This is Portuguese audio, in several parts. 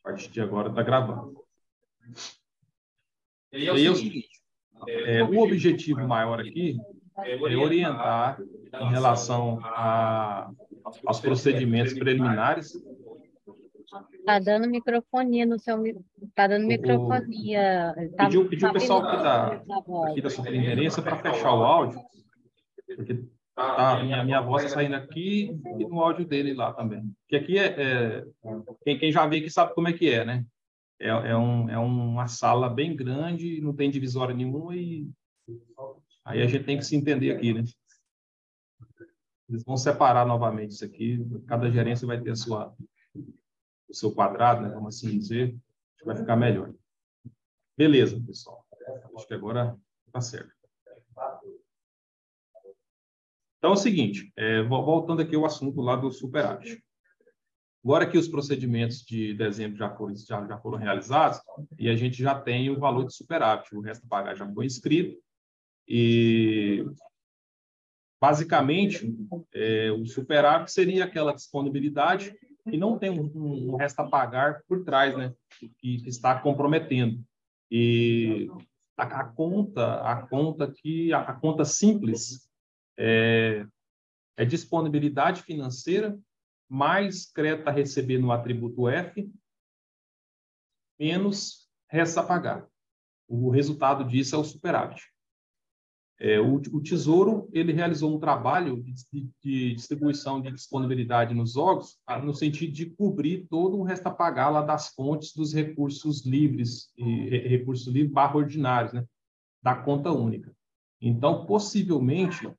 A partir de agora está gravando. E aí é o seguinte, o objetivo maior aqui é orientar em relação aos procedimentos preliminares. Tá dando microfonia no seu... Tá dando microfonia. Pediu o pessoal aqui da superintendência para fechar o áudio, porque minha voz está saindo aqui e no áudio dele lá também. Porque aqui quem já veio aqui sabe como é que é, né? É uma sala bem grande, não tem divisória nenhuma e aí a gente tem que se entender aqui, né? Eles vão separar novamente isso aqui, cada gerência vai ter o seu quadrado, né? Vamos assim dizer, acho que vai ficar melhor. Beleza, pessoal. Acho que agora está certo. Então é o seguinte, voltando aqui ao assunto lá do superávit. Agora que os procedimentos de dezembro já foram realizados e a gente já tem o valor de superávit, o resto a pagar já foi inscrito e basicamente o superávit seria aquela disponibilidade que não tem um resto a pagar por trás, né, que está comprometendo. E a conta simples é disponibilidade financeira mais crédito a receber no atributo F, menos resto a pagar. O resultado disso é o superávit. O Tesouro ele realizou um trabalho de distribuição de disponibilidade nos órgãos, no sentido de cobrir todo o resto a pagar lá das fontes dos recursos livres, /ordinários, né, da conta única. Então, possivelmente,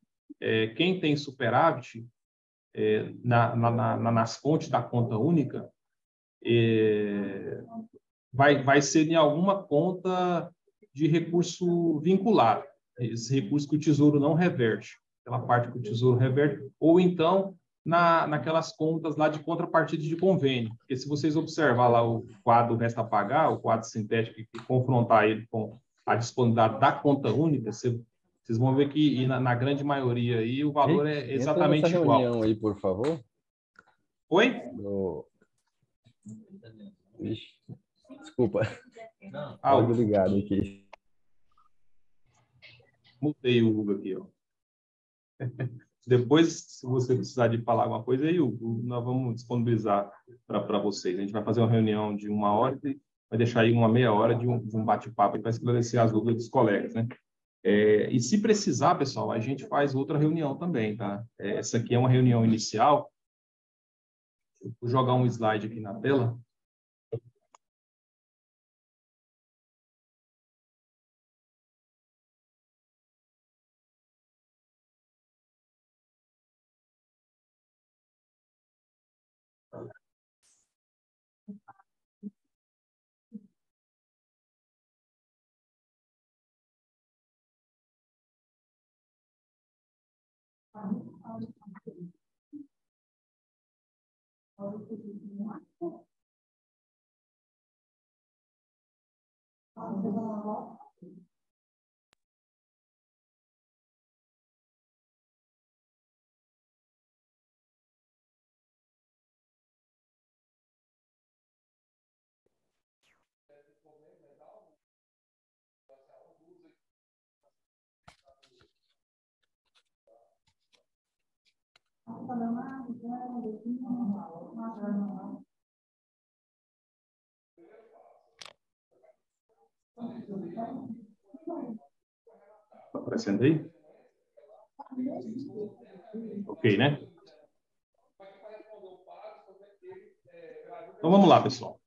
quem tem superávit nas fontes da conta única, vai ser em alguma conta de recurso vinculado, esse recurso que o Tesouro não reverte, aquela parte que o Tesouro reverte, ou então naquelas contas lá de contrapartida de convênio, porque se vocês observar lá o quadro resta a pagar, o quadro sintético, e confrontar ele com a disponibilidade da conta única, vocês vão ver que na grande maioria aí o valor é exatamente igual. Entra nessa reunião aí, por favor. Oi? Ixi, desculpa. Áudio ligado aqui. Mutei o Hugo aqui, ó. Depois, se você precisar de falar alguma coisa, aí, Hugo, nós vamos disponibilizar para vocês. A gente vai fazer uma reunião de 1 hora e vai deixar aí uma meia hora de um bate-papo para esclarecer as dúvidas dos colegas, né? E se precisar, pessoal, a gente faz outra reunião também, tá? Essa aqui é uma reunião inicial. Eu vou jogar um slide aqui na tela. Está aparecendo aí? Ok, né? Então, vamos lá, pessoal.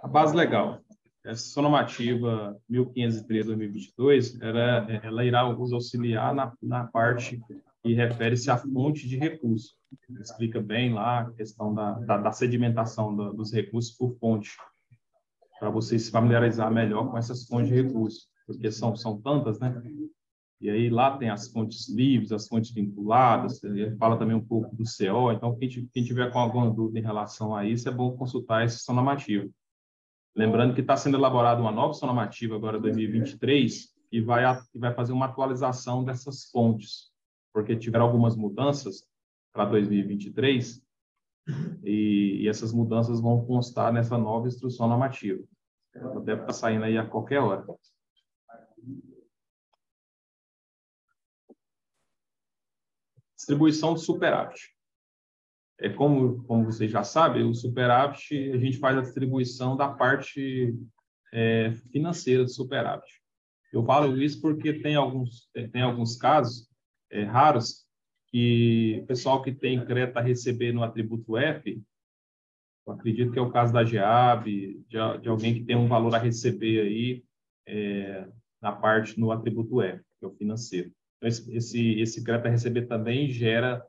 A base legal. Essa normativa 1503/2022, ela irá nos auxiliar na parte que refere-se à fonte de recurso. Explica bem lá a questão da sedimentação dos recursos por fonte, para vocês se familiarizar melhor com essas fontes de recursos, porque são tantas, né? E aí lá tem as fontes livres, as fontes vinculadas, ele fala também um pouco do CO, então quem tiver com alguma dúvida em relação a isso, é bom consultar essa normativa. Lembrando que está sendo elaborada uma nova normativa agora, 2023, e vai fazer uma atualização dessas fontes, porque tiveram algumas mudanças para 2023, e essas mudanças vão constar nessa nova instrução normativa. Ela deve estar saindo aí a qualquer hora. Distribuição do superávit. Como vocês já sabem, o superávit, a gente faz a distribuição da parte financeira do superávit. Eu falo isso porque tem alguns casos raros que o pessoal que tem crédito a receber no atributo F, eu acredito que é o caso da GEAB, de alguém que tem um valor a receber aí na parte no atributo F, que é o financeiro. Então, esse crédito a receber também gera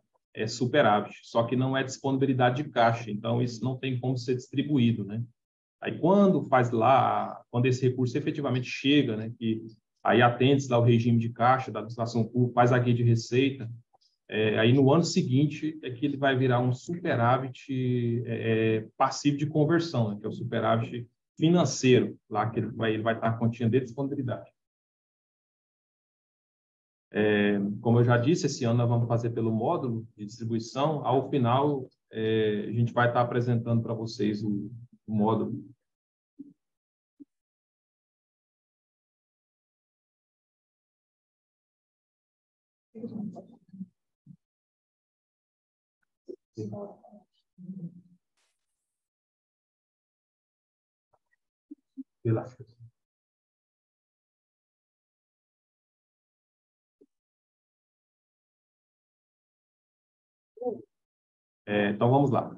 superávit, só que não é disponibilidade de caixa, então isso não tem como ser distribuído, né? Aí quando esse recurso efetivamente chega, né, que aí atende-se lá o regime de caixa da administração pública, faz a guia de receita, aí no ano seguinte é que ele vai virar um superávit passivo de conversão, né, que é o superávit financeiro, lá que ele vai estar a continha de disponibilidade. Como eu já disse, esse ano nós vamos fazer pelo módulo de distribuição. Ao final, a gente vai estar apresentando para vocês o módulo. Então, vamos lá.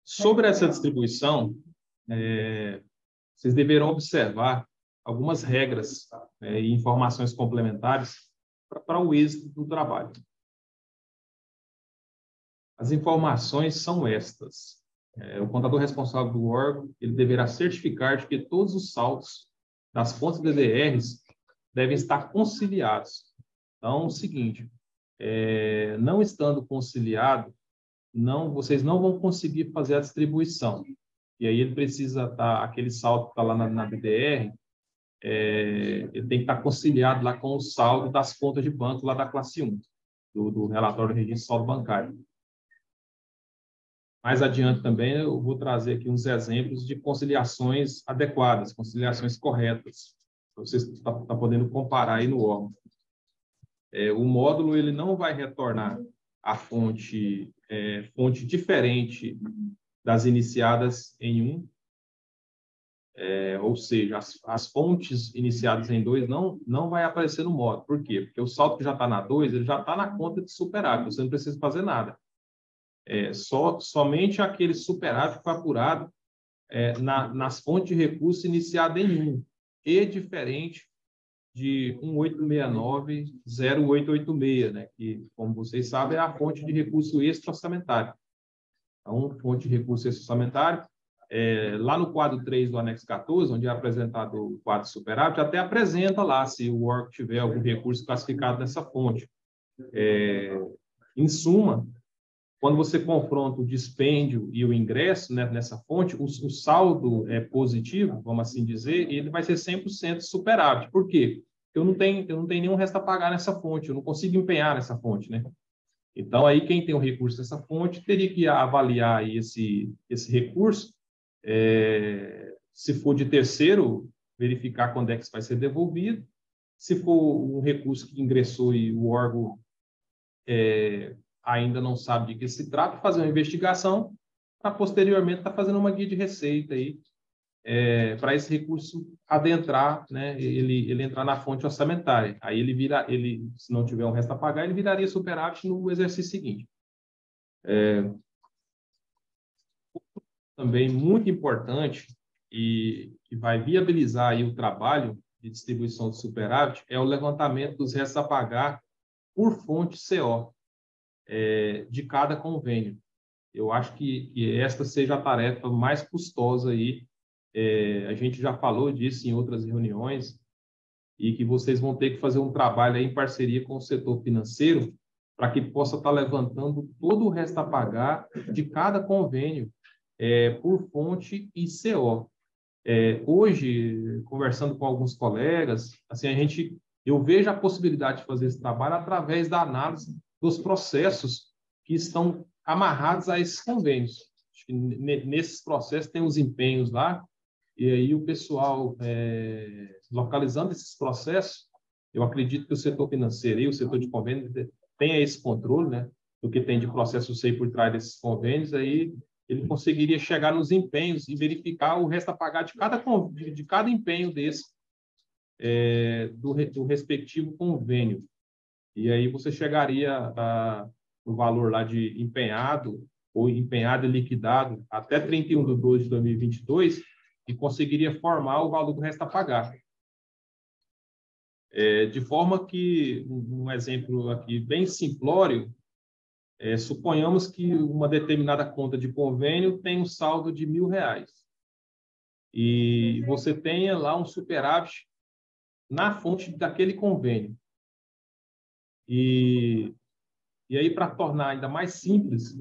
Sobre essa distribuição, vocês deverão observar algumas regras e informações complementares para o êxito do trabalho. As informações são estas. O contador responsável do órgão, ele deverá certificar de que todos os saldos das fontes DDRs devem estar conciliados. Então, é o seguinte, não estando conciliado, vocês não vão conseguir fazer a distribuição. E aí ele precisa estar, aquele saldo que está lá na DDR, ele tem que estar conciliado lá com o saldo das contas de banco lá da classe 1, do relatório do registro de saldo bancário. Mais adiante também eu vou trazer aqui uns exemplos de conciliações adequadas, conciliações corretas, para vocês estar podendo comparar aí no órgão. O módulo ele não vai retornar a fonte diferente das iniciadas em 1, ou seja, as fontes iniciadas em 2 não vai aparecer no módulo. Por quê? Porque o saldo que já está na 2, ele já está na conta de superávit, você não precisa fazer nada. Somente aquele superávit foi apurado nas fontes de recurso iniciada em 1, e diferente de 1869-0886, né, que, como vocês sabem, é a fonte de recurso extra-orçamentário. Então, fonte de recurso extra-orçamentário, lá no quadro 3 do anexo 14, onde é apresentado o quadro superávit, até apresenta lá se o órgão tiver algum recurso classificado nessa fonte. Em suma, quando você confronta o dispêndio e o ingresso, né, nessa fonte, o saldo positivo, vamos assim dizer, ele vai ser 100% superávit. Por quê? Eu não tenho nenhum resto a pagar nessa fonte, eu não consigo empenhar nessa fonte, né? Então, aí quem tem o recurso dessa fonte teria que avaliar aí esse recurso, se for de terceiro, verificar quando é que isso vai ser devolvido. Se for um recurso que ingressou e o órgão ainda não sabe de que se trata, fazer uma investigação para posteriormente estar fazendo uma guia de receita aí, para esse recurso adentrar, né, ele entrar na fonte orçamentária. Aí se não tiver um resto a pagar, ele viraria superávit no exercício seguinte. Também muito importante e que vai viabilizar aí o trabalho de distribuição de superávit é o levantamento dos restos a pagar por fonte CO. De cada convênio. Eu acho que esta seja a tarefa mais custosa aí. A gente já falou disso em outras reuniões e que vocês vão ter que fazer um trabalho aí em parceria com o setor financeiro para que possa estar levantando todo o resto a pagar de cada convênio por fonte e CO. Hoje, conversando com alguns colegas, assim, eu vejo a possibilidade de fazer esse trabalho através da análise dos processos que estão amarrados a esses convênios. Acho que nesses processos tem os empenhos lá, e aí o pessoal, localizando esses processos, eu acredito que o setor financeiro e o setor de convênios tenha esse controle, né, do que tem de processo SEI por trás desses convênios, aí ele conseguiria chegar nos empenhos e verificar o resto a pagar de cada empenho desse, do respectivo convênio. E aí você chegaria no valor lá de empenhado ou empenhado e liquidado até 31/12/2022 e conseguiria formar o valor do resto a pagar. De forma que, um exemplo aqui bem simplório, suponhamos que uma determinada conta de convênio tem um saldo de R$ 1.000 e você tenha lá um superávit na fonte daquele convênio. E aí, para tornar ainda mais simples,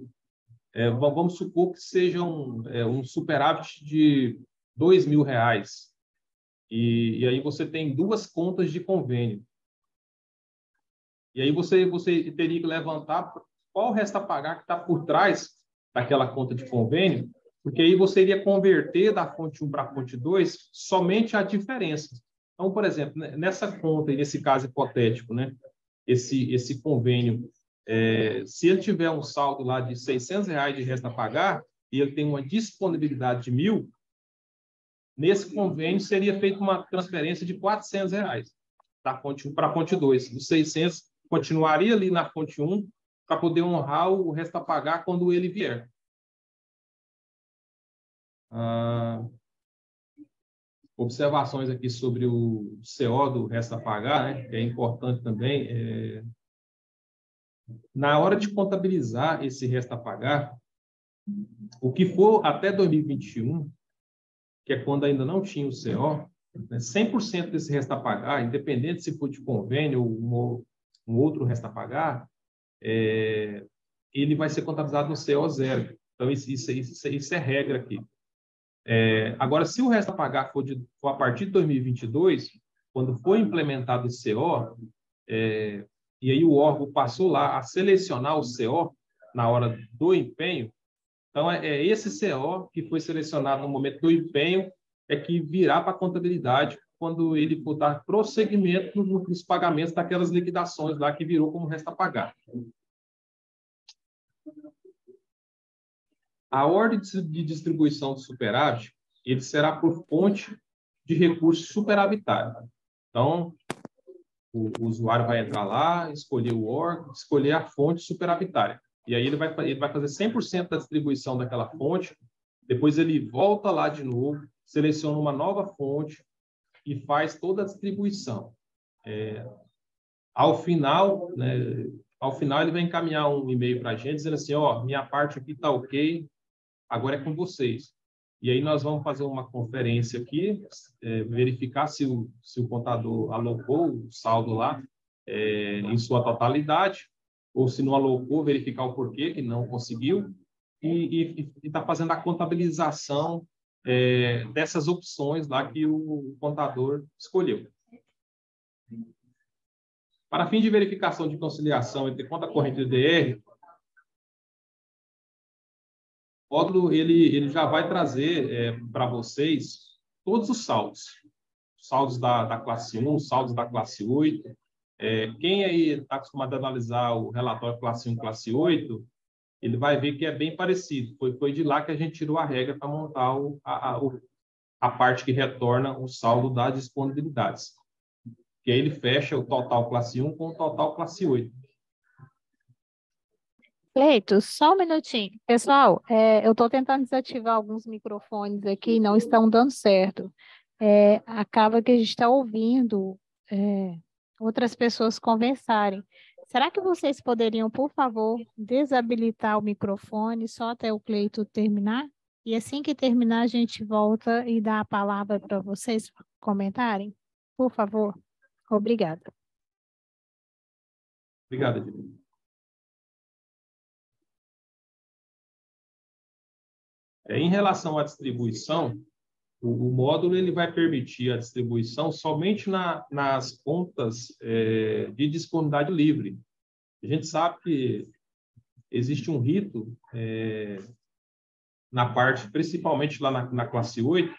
vamos supor que seja um superávit de R$ 2.000. E aí você tem duas contas de convênio. E aí você teria que levantar qual resta a pagar que está por trás daquela conta de convênio, porque aí você iria converter da fonte 1 para a fonte 2 somente a diferença. Então, por exemplo, nessa conta, e nesse caso hipotético, né, esse convênio, se ele tiver um saldo lá de R$ 600 de resta a pagar e ele tem uma disponibilidade de 1.000, nesse convênio seria feita uma transferência de R$ 400 da fonte 1 para a fonte 2. Os 600 continuaria ali na fonte 1 para poder honrar o resto a pagar quando ele vier. Observações aqui sobre o CO do resto a pagar, né, que é importante também. Na hora de contabilizar esse resto a pagar, o que for até 2021, que é quando ainda não tinha o CO, 100% desse resto a pagar, independente se for de convênio ou um outro resto a pagar, ele vai ser contabilizado no CO zero. Então, isso é regra aqui. Agora, se o resto a pagar for a partir de 2022, quando for implementado o CO, e aí o órgão passou lá a selecionar o CO na hora do empenho, então é esse CO que foi selecionado no momento do empenho que virá para a contabilidade quando ele for dar prosseguimento nos pagamentos daquelas liquidações lá que virou como resto a pagar. A ordem de distribuição do superávit, ele será por fonte de recurso superavitário. Então, o usuário vai entrar lá, escolher o órgão, escolher a fonte superavitária. E aí ele vai fazer 100% da distribuição daquela fonte, depois ele volta lá de novo, seleciona uma nova fonte e faz toda a distribuição. Ao final, né, ele vai encaminhar um e-mail para a gente dizendo assim, minha parte aqui está ok, agora é com vocês. E aí nós vamos fazer uma conferência aqui, verificar se o contador alocou o saldo lá em sua totalidade, ou se não alocou, verificar o porquê que não conseguiu, e está fazendo a contabilização dessas opções lá que o contador escolheu. Para fim de verificação de conciliação entre conta corrente e DR, o módulo ele já vai trazer para vocês todos os saldos. Saldos da classe 1, saldos da classe 8. Quem aí está acostumado a analisar o relatório classe 1, classe 8, ele vai ver que é bem parecido. Foi de lá que a gente tirou a regra para montar a parte que retorna o saldo das disponibilidades. Que aí ele fecha o total classe 1 com o total classe 8. Cleito, só um minutinho. Pessoal, eu estou tentando desativar alguns microfones aqui e não estão dando certo. Acaba que a gente está ouvindo outras pessoas conversarem. Será que vocês poderiam, por favor, desabilitar o microfone só até o Cleito terminar? E assim que terminar, a gente volta e dá a palavra para vocês comentarem? Por favor. Obrigada. Obrigado, Edilene. Em relação à distribuição, O módulo ele vai permitir a distribuição somente nas contas de disponibilidade livre. A gente sabe que existe um rito na parte, principalmente lá na classe 8,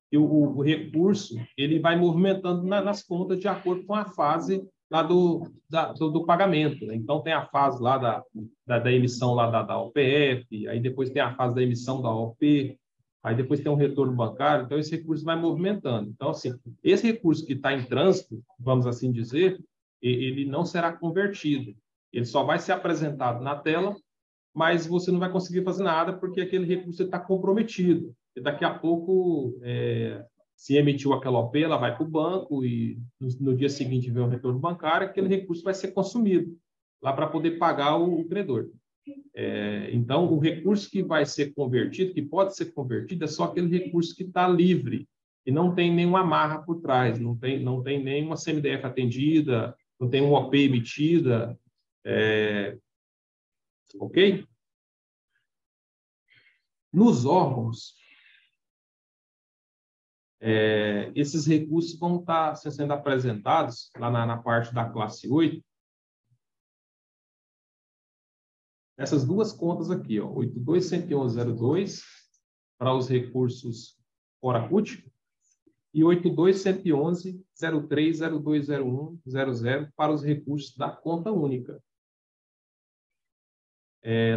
que o recurso ele vai movimentando nas contas de acordo com a fase lá do pagamento, né? Então, tem a fase lá da emissão lá da OPF, aí depois tem a fase da emissão da OP, aí depois tem um retorno bancário, então esse recurso vai movimentando. Então, assim, esse recurso que está em trânsito, vamos assim dizer, ele não será convertido. Ele só vai ser apresentado na tela, mas você não vai conseguir fazer nada porque aquele recurso está comprometido. E daqui a pouco, se emitiu aquela OP, ela vai para o banco e no dia seguinte vem o retorno bancário, aquele recurso vai ser consumido lá para poder pagar o credor. Então, o recurso que vai ser convertido, que pode ser convertido, é só aquele recurso que está livre e não tem nenhuma amarra por trás, não tem nenhuma CMDF atendida, não tem uma OP emitida, ok? Nos órgãos, esses recursos vão estar sendo apresentados lá na parte da classe 8. Essas duas contas aqui, ó, 82.111.02 para os recursos Oracut e 82.111.03.02.01.00 para os recursos da conta única.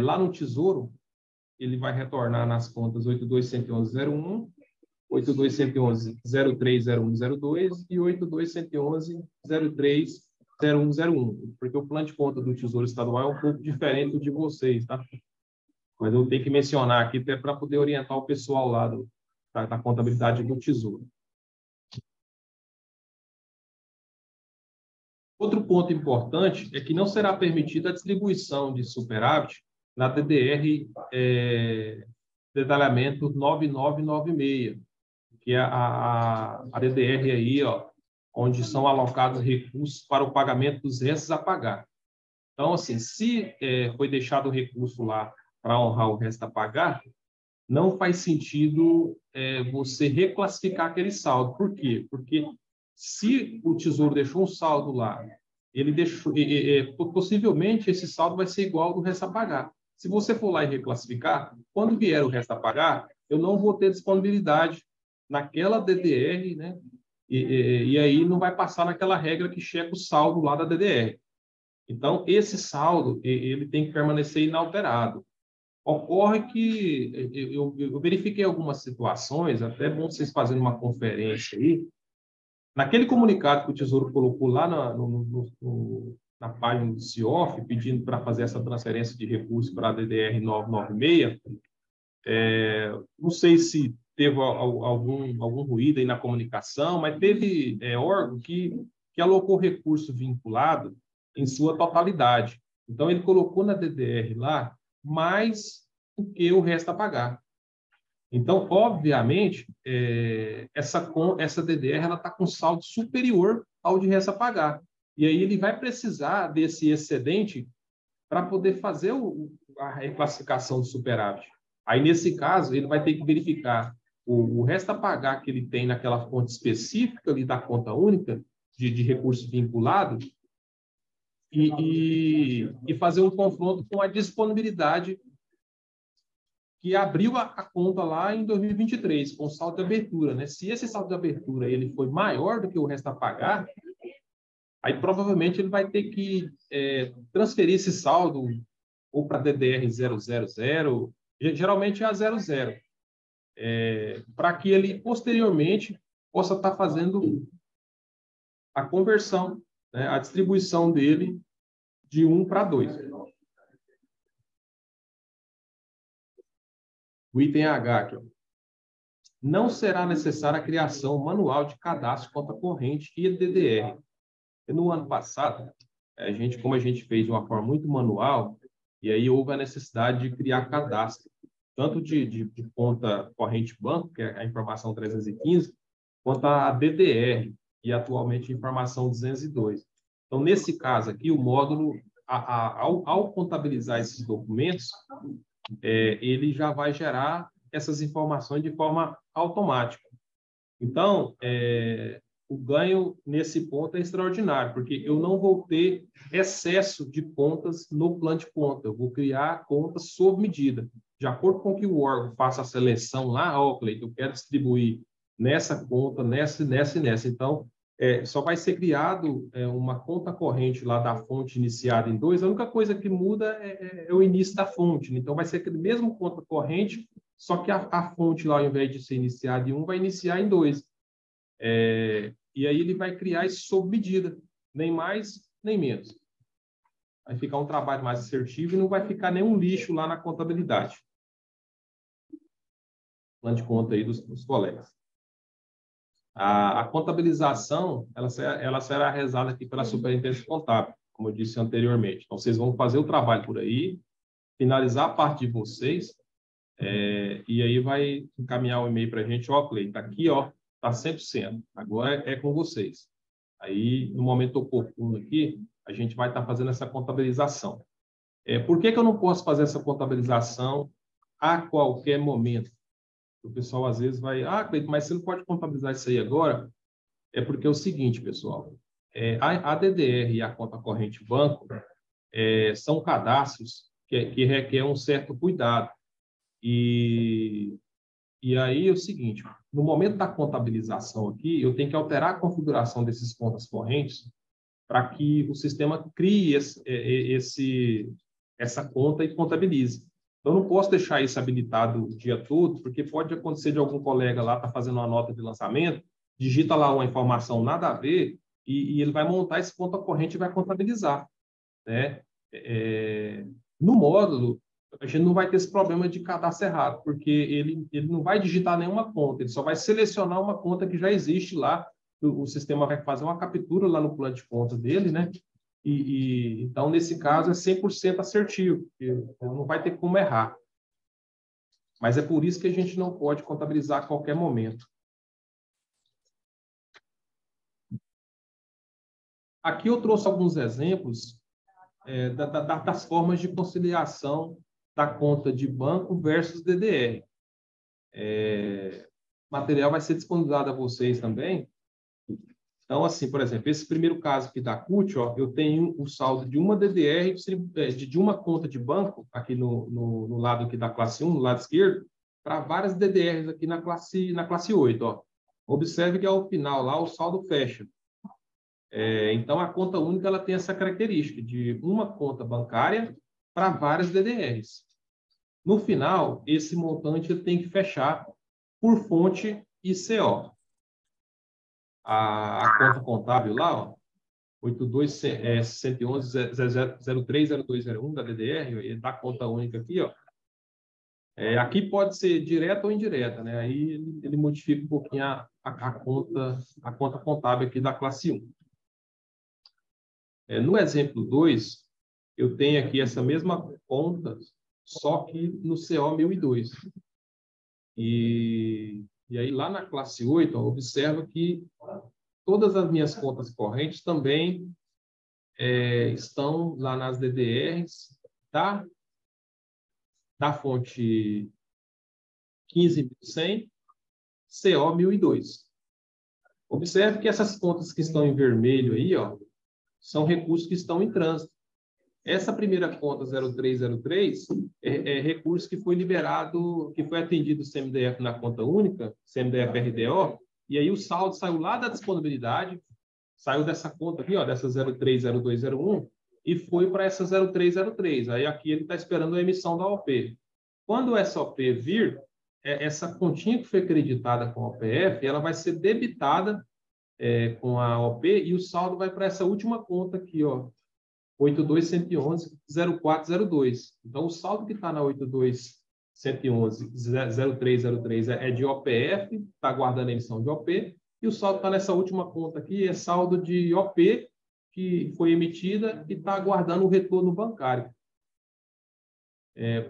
Lá no Tesouro, ele vai retornar nas contas 82.111.01, 82.111.03.01.02 e 82.111.03.01.01, porque o plano de conta do Tesouro Estadual é um pouco diferente do de vocês, tá? Mas eu tenho que mencionar aqui até para poder orientar o pessoal lá da contabilidade do Tesouro. Outro ponto importante é que não será permitida a distribuição de superávit na DDR detalhamento 9996, que é a DDR aí, ó, onde são alocados recursos para o pagamento dos restos a pagar. Então, assim, se foi deixado o recurso lá para honrar o resto a pagar, não faz sentido você reclassificar aquele saldo. Por quê? Porque se o Tesouro deixou um saldo lá, ele deixou, possivelmente esse saldo vai ser igual ao do resto a pagar. Se você for lá e reclassificar, quando vier o resto a pagar, eu não vou ter disponibilidade naquela DDR, né? E aí não vai passar naquela regra que checa o saldo lá da DDR. Então, esse saldo ele tem que permanecer inalterado. Ocorre que eu verifiquei algumas situações, até é bom vocês fazerem uma conferência aí. Naquele comunicado que o Tesouro colocou lá na página do CIOF, pedindo para fazer essa transferência de recursos para a DDR 996, não sei se teve algum ruído aí na comunicação, mas teve órgão que alocou recurso vinculado em sua totalidade. Então, ele colocou na DDR lá mais do que o resto a pagar. Então, obviamente, essa DDR está com saldo superior ao de resto a pagar. E aí ele vai precisar desse excedente para poder fazer a reclassificação do superávit. Aí, nesse caso, ele vai ter que verificar o resto a pagar que ele tem naquela fonte específica ali da conta única de recurso vinculado e fazer um confronto com a disponibilidade que abriu a conta lá em 2023, com saldo de abertura, né? Se esse saldo de abertura ele foi maior do que o resto a pagar, aí provavelmente ele vai ter que transferir esse saldo ou para DDR 000, geralmente é a 00, para que ele posteriormente possa estar fazendo a conversão, né, a distribuição dele de 1 para 2. O item H aqui, ó. Não será necessária a criação manual de cadastro de conta corrente e DDR. No ano passado, como a gente fez de uma forma muito manual, e aí houve a necessidade de criar cadastro, tanto de conta corrente banco, que é a informação 315, quanto a DDR, e atualmente a informação 202. Então, nesse caso aqui, o módulo, ao contabilizar esses documentos, ele já vai gerar essas informações de forma automática. Então, o ganho nesse ponto é extraordinário, porque eu não vou ter excesso de contas no plano de conta. Eu vou criar contas sob medida. De acordo com que o órgão faça a seleção lá, Cleiton, eu quero distribuir nessa conta, nessa e nessa. Então, só vai ser criado uma conta corrente lá da fonte iniciada em 2. A única coisa que muda é o início da fonte. Então, vai ser aquele mesmo conta corrente, só que a fonte lá, ao invés de ser iniciada em 1, vai iniciar em 2. E aí ele vai criar isso sob medida, nem mais, nem menos. Vai ficar um trabalho mais assertivo e não vai ficar nenhum lixo lá na contabilidade. Plano de conta aí dos colegas. A contabilização, ela será realizada aqui pela Superintendência Contábil, como eu disse anteriormente. Então, vocês vão fazer o trabalho por aí, finalizar a parte de vocês, e aí vai encaminhar o e-mail para a gente, Cleiton, está aqui, está 100%. Agora é com vocês. Aí, no momento oportuno aqui, a gente vai estar fazendo essa contabilização. Por que eu não posso fazer essa contabilização a qualquer momento? O pessoal, às vezes, vai... Cleiton, mas você não pode contabilizar isso aí agora? É porque é o seguinte, pessoal. A DDR e a conta corrente banco são cadastros que requerem um certo cuidado. E aí é o seguinte, no momento da contabilização aqui, eu tenho que alterar a configuração desses contas correntes para que o sistema crie essa conta e contabilize. Então, eu não posso deixar isso habilitado o dia todo, porque pode acontecer de algum colega lá estar fazendo uma nota de lançamento, digita lá uma informação nada a ver, e ele vai montar esse conta corrente e vai contabilizar, né? No módulo, a gente não vai ter esse problema de cadastro errado, porque ele não vai digitar nenhuma conta, ele só vai selecionar uma conta que já existe lá, o sistema vai fazer uma captura lá no plano de contas dele, né? Então, nesse caso, é 100% assertivo, não vai ter como errar. Mas é por isso que a gente não pode contabilizar a qualquer momento. Aqui eu trouxe alguns exemplos das formas de conciliação da conta de banco versus DDR. O material vai ser disponibilizado a vocês também. Então, assim, por exemplo, esse primeiro caso aqui da CUT, eu tenho o saldo de uma DDR, de uma conta de banco, aqui no lado aqui da classe 1, no lado esquerdo, para várias DDRs aqui na classe 8. Observe que ao final lá o saldo fecha. Então, a conta única ela tem essa característica de uma conta bancária para várias DDRs. No final, esse montante tem que fechar por fonte ICO. A conta contábil lá, 82.111.03.0201 da DDR, da conta única aqui, aqui pode ser direta ou indireta, né? Aí ele modifica um pouquinho a conta contábil aqui da classe 1. No exemplo 2, eu tenho aqui essa mesma conta, só que no CO 1002. E aí, lá na classe 8, observa que todas as minhas contas correntes também estão lá nas DDRs da fonte 15.100, CO 1002. Observe que essas contas que estão em vermelho aí, são recursos que estão em trânsito. Essa primeira conta 0303 é recurso que foi liberado, que foi atendido o CMDF na conta única, CMDF RDO, e aí o saldo saiu lá da disponibilidade, saiu dessa conta aqui, dessa 030201, e foi para essa 0303. Aí aqui ele está esperando a emissão da OP. Quando essa OP vir, essa continha que foi acreditada com a OPF, ela vai ser debitada com a OP e o saldo vai para essa última conta aqui, 82.111.0402. Então, o saldo que está na 82.111.0303 é de OPF, está guardando a emissão de OP, e o saldo está nessa última conta aqui, é saldo de OP, que foi emitida e está aguardando o retorno bancário,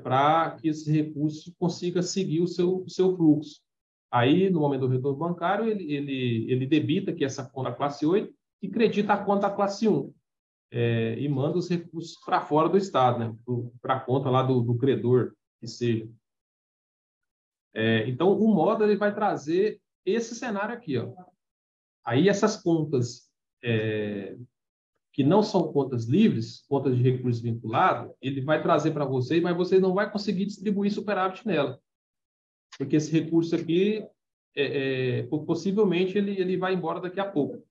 para que esse recurso consiga seguir o seu fluxo. Aí, no momento do retorno bancário, ele debita aqui essa conta classe 8 e credita a conta classe 1. E manda os recursos para fora do Estado, né? Para a conta lá do credor, que seja. Então, o módulo ele vai trazer esse cenário aqui, ó. Aí essas contas que não são contas livres, contas de recurso vinculado, ele vai trazer para vocês, mas vocês não vai conseguir distribuir superávit nela. Porque esse recurso aqui, possivelmente, ele vai embora daqui a pouco.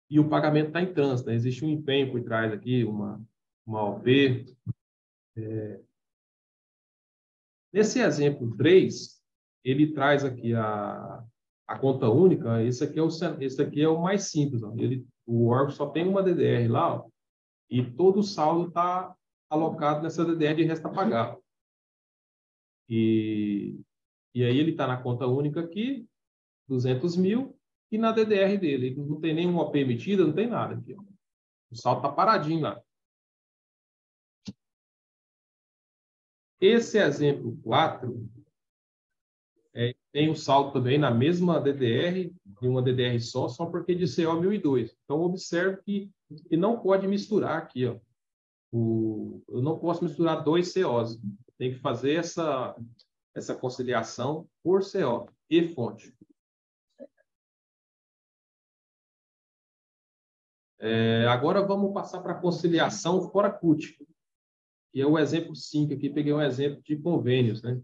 E o pagamento está em trânsito, né? Existe um empenho por trás aqui, uma OP. Nesse exemplo 3, ele traz aqui a conta única. Esse aqui é o mais simples. Ó. O órgão só tem uma DDR lá, ó, e todo o saldo está alocado nessa DDR de resta a pagar. E aí ele está na conta única aqui, 200 mil, e na DDR dele. Não tem nenhuma OP emitida, não tem nada aqui. Ó. O saldo está paradinho lá. Esse exemplo 4 tem o saldo também na mesma DDR, em uma DDR só porque de CO 1002. Então, observe que não pode misturar aqui. Ó. Eu não posso misturar dois COs. Tem que fazer essa conciliação por CO e fonte. Agora vamos passar para a conciliação fora CUT, que é o exemplo 5 aqui, peguei um exemplo de convênios, né?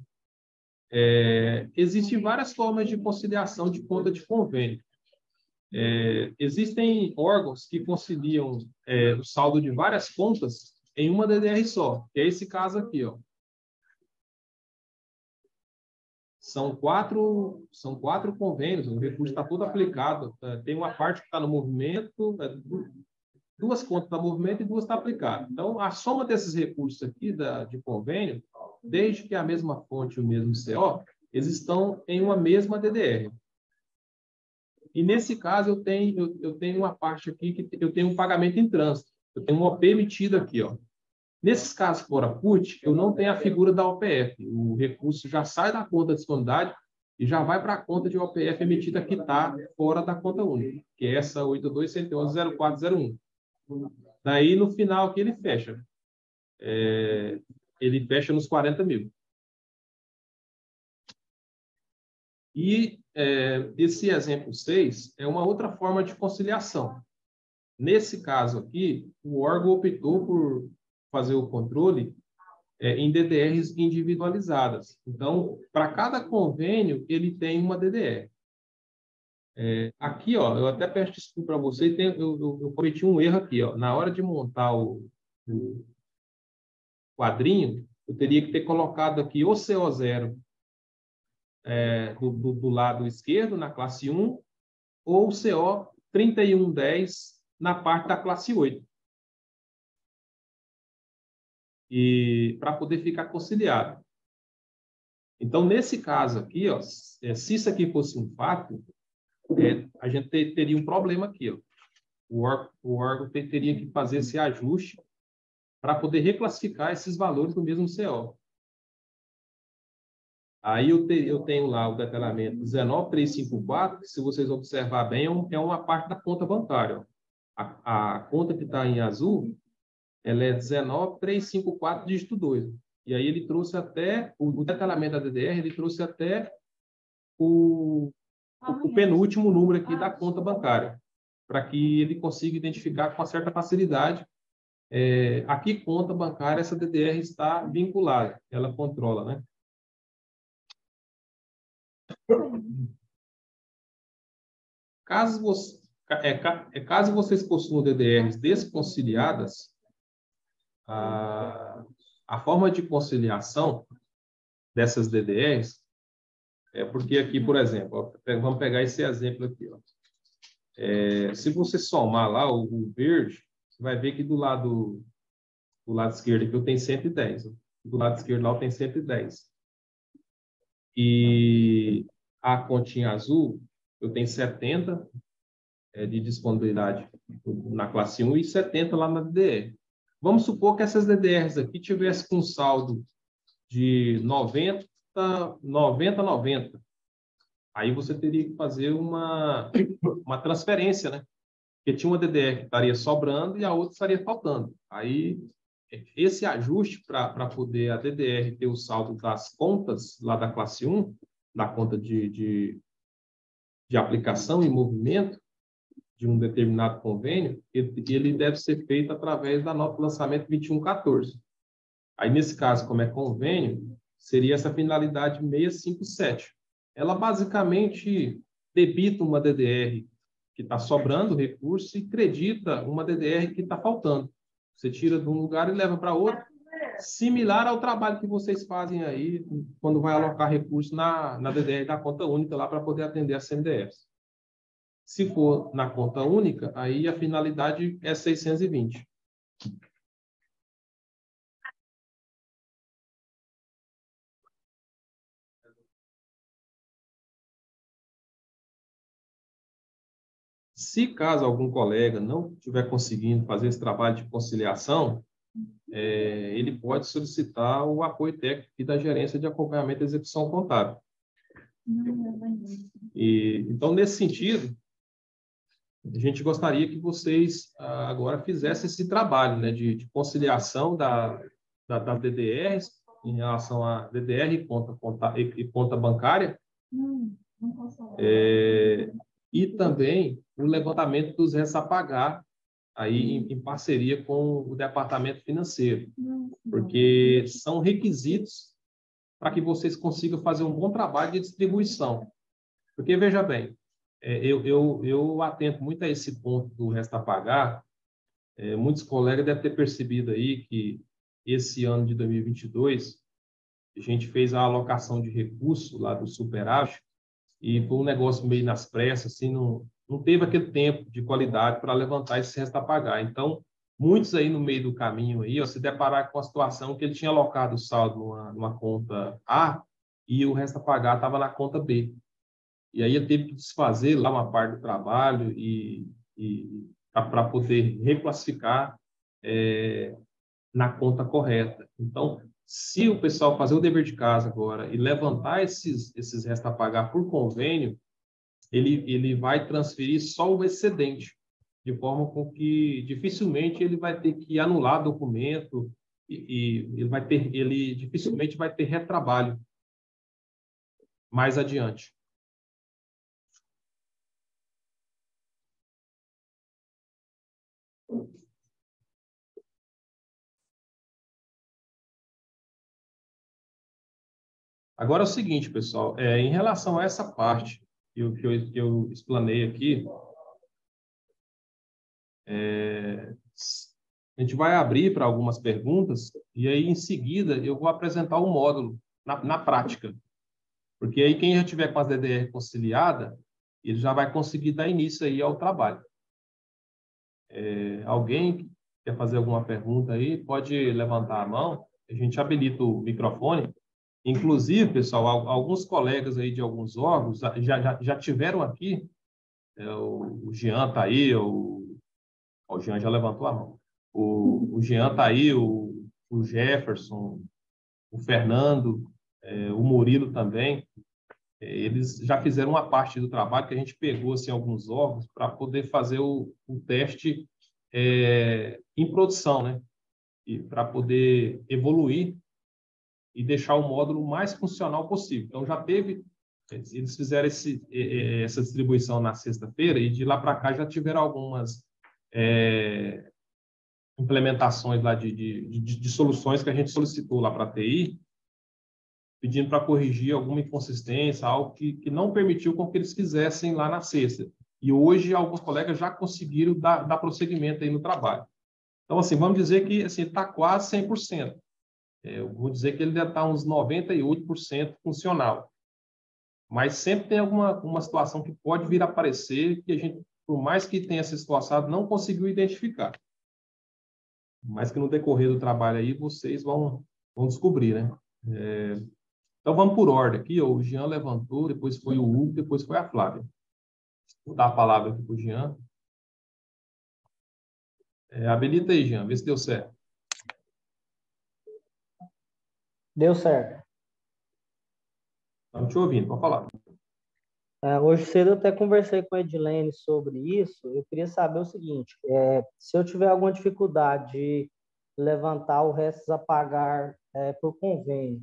Existem várias formas de conciliação de conta de convênio. Existem órgãos que conciliam o saldo de várias contas em uma DDR só, que é esse caso aqui, ó. São quatro convênios, o recurso está todo aplicado. Tem uma parte que está no movimento, duas contas estão no movimento e duas estão aplicadas. Então, a soma desses recursos aqui de convênio, desde que a mesma fonte e o mesmo CO, eles estão em uma mesma DDR. E nesse caso, eu tenho uma parte aqui que eu tenho um pagamento em trânsito. Eu tenho uma OP emitida aqui, ó. Nesses casos fora CUT, eu não tenho a figura da OPF. O recurso já sai da conta de disponibilidade e já vai para a conta de OPF emitida que está fora da conta única, que é essa 82.111.0401. Daí, no final aqui, ele fecha. Ele fecha nos 40 mil. E esse exemplo 6 é uma outra forma de conciliação. Nesse caso aqui, o órgão optou por fazer o controle em DDRs individualizadas. Então, para cada convênio, ele tem uma DDR. Aqui, ó, eu até peço desculpa para vocês, eu cometi um erro aqui. Ó. Na hora de montar o quadrinho, eu teria que ter colocado aqui o CO0 do lado esquerdo, na classe 1, ou o CO 3110 na parte da classe 8. E para poder ficar conciliado. Então, nesse caso aqui, ó, se isso aqui fosse um fato, a gente teria um problema aqui. Ó. O órgão teria que fazer esse ajuste para poder reclassificar esses valores do mesmo CO. Aí eu tenho lá o detalhamento 19.354, que, se vocês observar bem, é uma parte da conta bancária. Ó. A conta que está em azul, ela é 19.354, dígito 2. E aí ele trouxe até, o detalhamento da DDR, ele trouxe até o penúltimo número aqui da conta bancária, para que ele consiga identificar com uma certa facilidade a que conta bancária essa DDR está vinculada, ela controla, né? Caso vocês possuam DDRs desconciliadas, a forma de conciliação dessas DDRs porque aqui, por exemplo, ó, vamos pegar esse exemplo aqui. Ó. Se você somar lá o verde, você vai ver que do lado esquerdo aqui eu tenho 110. Ó. Do lado esquerdo lá eu tenho 110. E a continha azul, eu tenho 70 de disponibilidade na classe 1 e 70 lá na DDR. Vamos supor que essas DDRs aqui tivessem com saldo de 90. Aí você teria que fazer uma transferência, né? Porque tinha uma DDR que estaria sobrando e a outra estaria faltando. Aí, esse ajuste para poder a DDR ter o saldo das contas lá da classe 1, da conta de de aplicação e movimento de um determinado convênio, ele deve ser feito através da nota de lançamento 2114. Aí, nesse caso, como é convênio, seria essa finalidade 657. Ela basicamente debita uma DDR que está sobrando recurso e credita uma DDR que está faltando. Você tira de um lugar e leva para outro, similar ao trabalho que vocês fazem aí quando vai alocar recurso na DDR da conta única lá para poder atender a CNDFs. Se for na conta única, aí a finalidade é 620. Se caso algum colega não estiver conseguindo fazer esse trabalho de conciliação, ele pode solicitar o apoio técnico e da gerência de acompanhamento e execução contábil. Então, nesse sentido, a gente gostaria que vocês agora fizessem esse trabalho, né, de conciliação da DDRs em relação a DDR e conta bancária, e também o levantamento dos restos a pagar aí em parceria com o departamento financeiro, porque são requisitos para que vocês consigam fazer um bom trabalho de distribuição. Porque, veja bem, eu atento muito a esse ponto do resto a pagar. Muitos colegas devem ter percebido aí que esse ano de 2022, a gente fez a alocação de recursos lá do superávit e foi um negócio meio nas pressas, assim, não teve aquele tempo de qualidade para levantar esse resto a pagar. Então, muitos aí no meio do caminho aí, se deparar com a situação que ele tinha alocado o saldo numa conta A e o resto a pagar estava na conta B. E aí ele teve que desfazer lá uma parte do trabalho e para poder reclassificar na conta correta. Então, se o pessoal fazer o dever de casa agora e levantar esses restos a pagar por convênio, ele vai transferir só o excedente, de forma com que dificilmente ele vai ter que anular documento e ele dificilmente vai ter retrabalho mais adiante. Agora é o seguinte, pessoal, em relação a essa parte que eu explanei aqui, a gente vai abrir para algumas perguntas e aí, em seguida, eu vou apresentar o módulo na prática. Porque aí quem já tiver com as DDR conciliada, ele já vai conseguir dar início aí ao trabalho. Alguém quer fazer alguma pergunta aí, pode levantar a mão, a gente habilita o microfone. Inclusive, pessoal, alguns colegas aí de alguns órgãos já tiveram aqui, o Jean está aí, o Jean já levantou a mão. O Jean está aí, o Jefferson, o Fernando, o Murilo também. Eles já fizeram uma parte do trabalho que a gente pegou assim, alguns órgãos para poder fazer o teste em produção, né? E para poder evoluir e deixar o módulo mais funcional possível. Então, eles fizeram essa distribuição na sexta-feira e de lá para cá já tiveram algumas implementações lá de soluções que a gente solicitou lá para a TI, pedindo para corrigir alguma inconsistência, algo que não permitiu com que eles fizessem lá na sexta. E hoje alguns colegas já conseguiram dar prosseguimento aí no trabalho. Então, assim, vamos dizer que assim, está quase 100%. Eu vou dizer que ele deve estar uns 98% funcional. Mas sempre tem uma situação que pode vir a aparecer que a gente, por mais que tenha essa situação, não conseguiu identificar. Mas que no decorrer do trabalho aí vocês vão descobrir, né? Então vamos por ordem aqui. O Jean levantou, depois foi o Hugo, depois foi a Flávia. Vou dar a palavra aqui para o Jean. Habilita aí, Jean, vê se deu certo. Deu certo. Estamos te ouvindo, pode falar. Hoje cedo eu até conversei com a Edilene sobre isso. Eu queria saber o seguinte, se eu tiver alguma dificuldade de levantar o restos a pagar por convênio,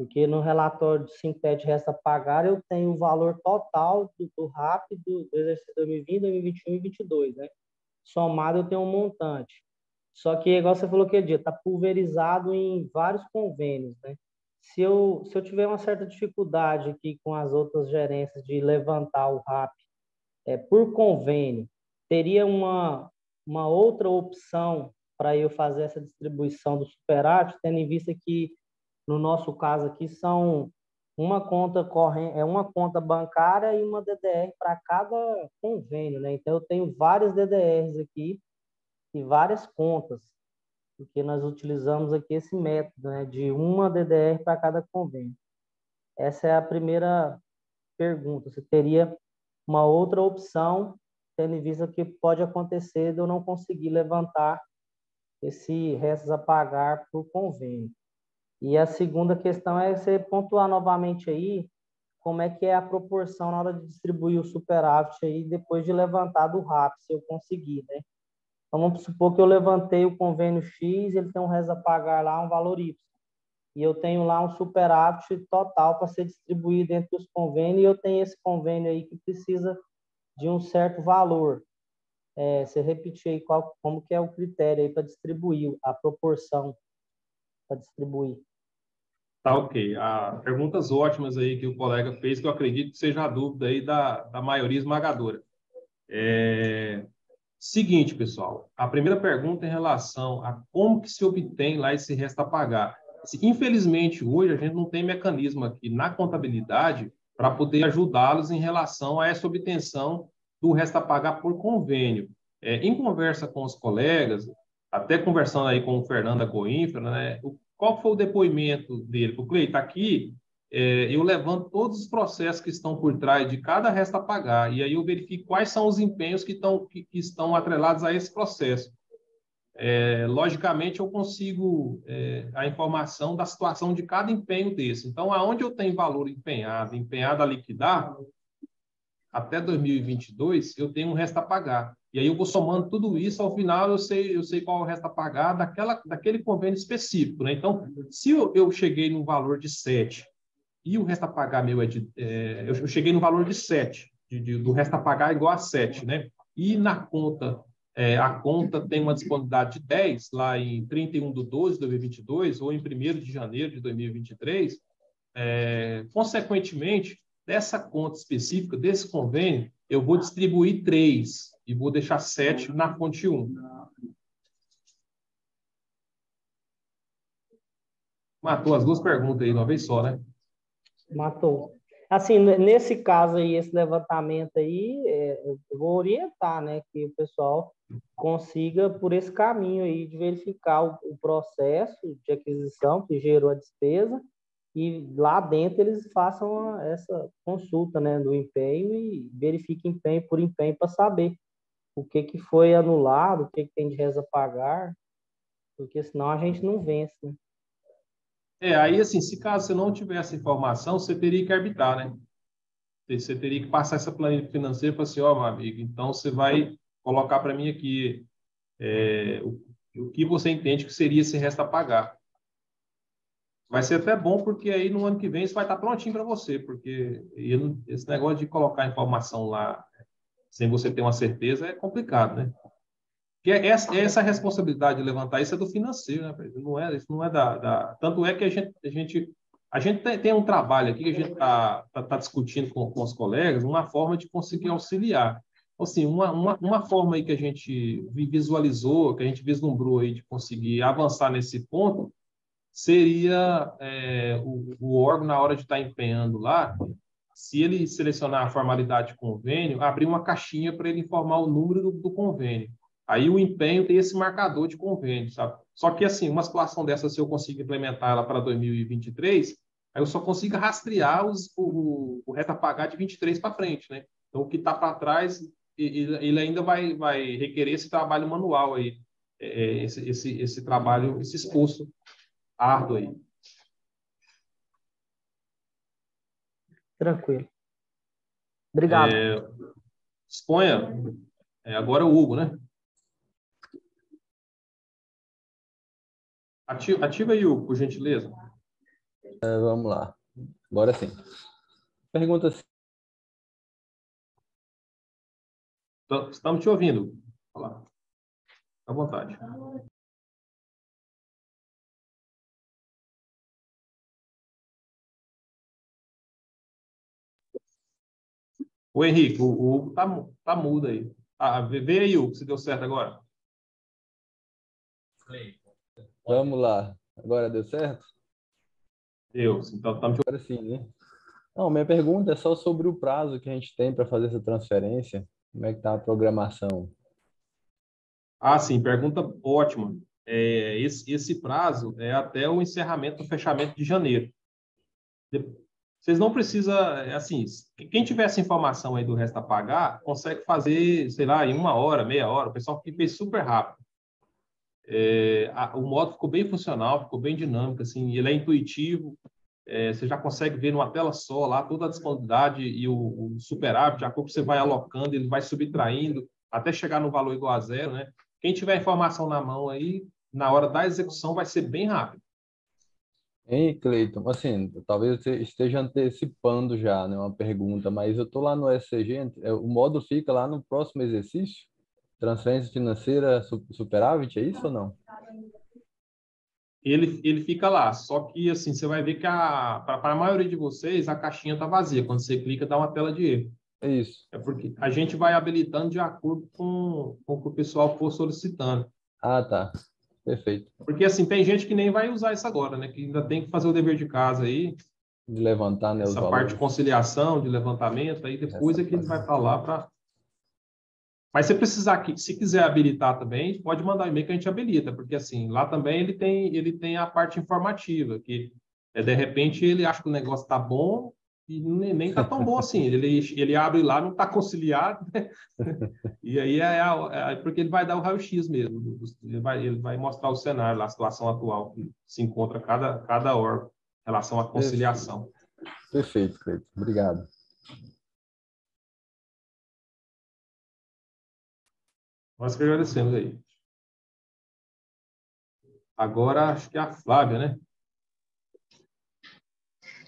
Porque no relatório do Sintete Resta Pagar, eu tenho o valor total do RAP do exercício 2020, 2021 e 2022, né? Somado, eu tenho um montante. Só que, igual você falou que está pulverizado em vários convênios, né? Se eu tiver uma certa dificuldade aqui com as outras gerências de levantar o RAP por convênio, teria uma outra opção para eu fazer essa distribuição do superávit, tendo em vista que, no nosso caso aqui, são uma conta corrente, uma conta bancária e uma DDR para cada convênio, né? Então, eu tenho várias DDRs aqui e várias contas, porque nós utilizamos aqui esse método, né, de uma DDR para cada convênio. Essa é a primeira pergunta. Você teria uma outra opção, tendo em vista que pode acontecer de eu não conseguir levantar esse restos a pagar por convênio. E a segunda questão é você pontuar novamente aí como é que é a proporção na hora de distribuir o superávit aí depois de levantar do RAP, se eu conseguir, né? Então, vamos supor que eu levantei o convênio X, ele tem um resto a pagar lá, um valor Y. E eu tenho lá um superávit total para ser distribuído entre os convênios, e eu tenho esse convênio aí que precisa de um certo valor. Você repetir aí como que é o critério aí para distribuir, a proporção para distribuir. Tá, ok. Perguntas ótimas aí que o colega fez, que eu acredito que seja a dúvida aí da maioria esmagadora. Seguinte, pessoal, a primeira pergunta é em relação a como que se obtém lá esse resto a pagar. Infelizmente, hoje a gente não tem mecanismo aqui na contabilidade para poder ajudá-los em relação a essa obtenção do resto a pagar por convênio. Em conversa com os colegas, até conversando aí com o Fernando da Coinfra, né, qual foi o depoimento dele? O Cleiton, aqui eu levanto todos os processos que estão por trás de cada resto a pagar, e aí eu verifico quais são os empenhos que estão atrelados a esse processo. Logicamente, eu consigo a informação da situação de cada empenho desse. Então, aonde eu tenho valor empenhado a liquidar, até 2022, eu tenho um resto a pagar. E aí eu vou somando tudo isso, ao final eu sei qual é o resto a pagar daquele convênio específico, né? Então, se eu cheguei no valor de 7 e o resto a pagar meu eu cheguei no valor de 7, do resto a pagar igual a 7, né? E na conta, a conta tem uma disponibilidade de 10, lá em 31/12 de 2022, ou em 1º de janeiro de 2023, consequentemente, dessa conta específica, desse convênio, eu vou distribuir 3 e vou deixar 7 na fonte 1. Matou as duas perguntas aí de uma vez só, né? Matou. Assim, nesse caso aí, esse levantamento aí, eu vou orientar, né, que o pessoal consiga por esse caminho aí de verificar o processo de aquisição que gerou a despesa, e lá dentro eles façam essa consulta, né, do empenho, e verifiquem empenho por empenho para saber o que foi anulado, o que tem de reza a pagar, porque senão a gente não vence, né? Aí, assim, se caso você não tiver essa informação, você teria que arbitrar, né? Você teria que passar essa planilha financeira e falar assim, ó, meu amigo, então você vai colocar para mim aqui o que você entende que seria esse resto a pagar. Vai ser até bom, porque aí no ano que vem isso vai estar prontinho para você, porque esse negócio de colocar informação lá sem você ter uma certeza é complicado, né? Porque essa responsabilidade de levantar isso é do financeiro, né? Isso não é Tanto é que a gente tem um trabalho aqui que a gente tá discutindo com os colegas, uma forma de conseguir auxiliar. Assim, uma forma aí que a gente visualizou, que a gente vislumbrou aí de conseguir avançar nesse ponto, seria o órgão, na hora de estar empenhando lá, se ele selecionar a formalidade de convênio, abrir uma caixinha para ele informar o número do convênio. Aí o empenho tem esse marcador de convênio, sabe? Só que, assim, uma situação dessa, se eu consigo implementar ela para 2023, aí eu só consigo rastrear o resto a pagar de 23 para frente, né? Então, o que está para trás, ele ainda vai requerer esse trabalho manual aí, esse trabalho, esse esforço árduo aí. Tranquilo. Obrigado. Exponha. Agora é o Hugo, né? Ativa aí, Hugo, por gentileza. Vamos lá. Agora sim. Pergunta assim. Estamos te ouvindo. Olá. Fica à vontade. O Henrique, o Hugo tá mudo aí. Vê aí, Hugo, se deu certo agora. Vamos lá. Agora deu certo? Então, estamos te... Agora sim, né? Não, minha pergunta é só sobre o prazo que a gente tem para fazer essa transferência. Como é que tá a programação? Sim, pergunta ótima. Esse prazo é até o encerramento, o fechamento de janeiro. Vocês não precisam, assim, quem tiver essa informação aí do resto a pagar, consegue fazer, sei lá, em 1 hora, meia hora. O pessoal que fez super rápido. O modo ficou bem funcional, ficou bem dinâmico, assim, ele é intuitivo. Você já consegue ver numa tela só lá toda a disponibilidade e o superávit, de acordo que você vai alocando, ele vai subtraindo até chegar no valor igual a zero, né? Quem tiver informação na mão aí, na hora da execução, vai ser bem rápido. Hein, Cleiton? Assim, talvez você esteja antecipando já, né, uma pergunta, mas eu tô lá no SCG, o módulo fica lá no próximo exercício? Transferência financeira superávit, é isso ou não? Ele fica lá, só que assim, você vai ver que para a maioria de vocês, a caixinha está vazia. Quando você clica, dá uma tela de erro. É isso. É porque a gente vai habilitando de acordo com o que o pessoal for solicitando. Ah, tá. Perfeito. Porque assim, tem gente que nem vai usar isso agora, né? Que ainda tem que fazer o dever de casa aí, De levantar, né, os essa parte de valores. conciliação, de levantamento, aí depois Essa é que ele parte. vai falar para. Mas se precisar, se quiser habilitar também, pode mandar um e-mail que a gente habilita, porque assim, lá também ele tem a parte informativa, que de repente ele acha que o negócio está bom e nem está tão bom assim. Ele abre lá, não está conciliado, né? E aí porque ele vai dar o raio-x mesmo. Ele vai mostrar o cenário, a situação atual que se encontra cada órgão em relação à conciliação. Perfeito, Cleiton. Obrigado. Nós que agradecemos aí. Agora, acho que é a Flávia, né?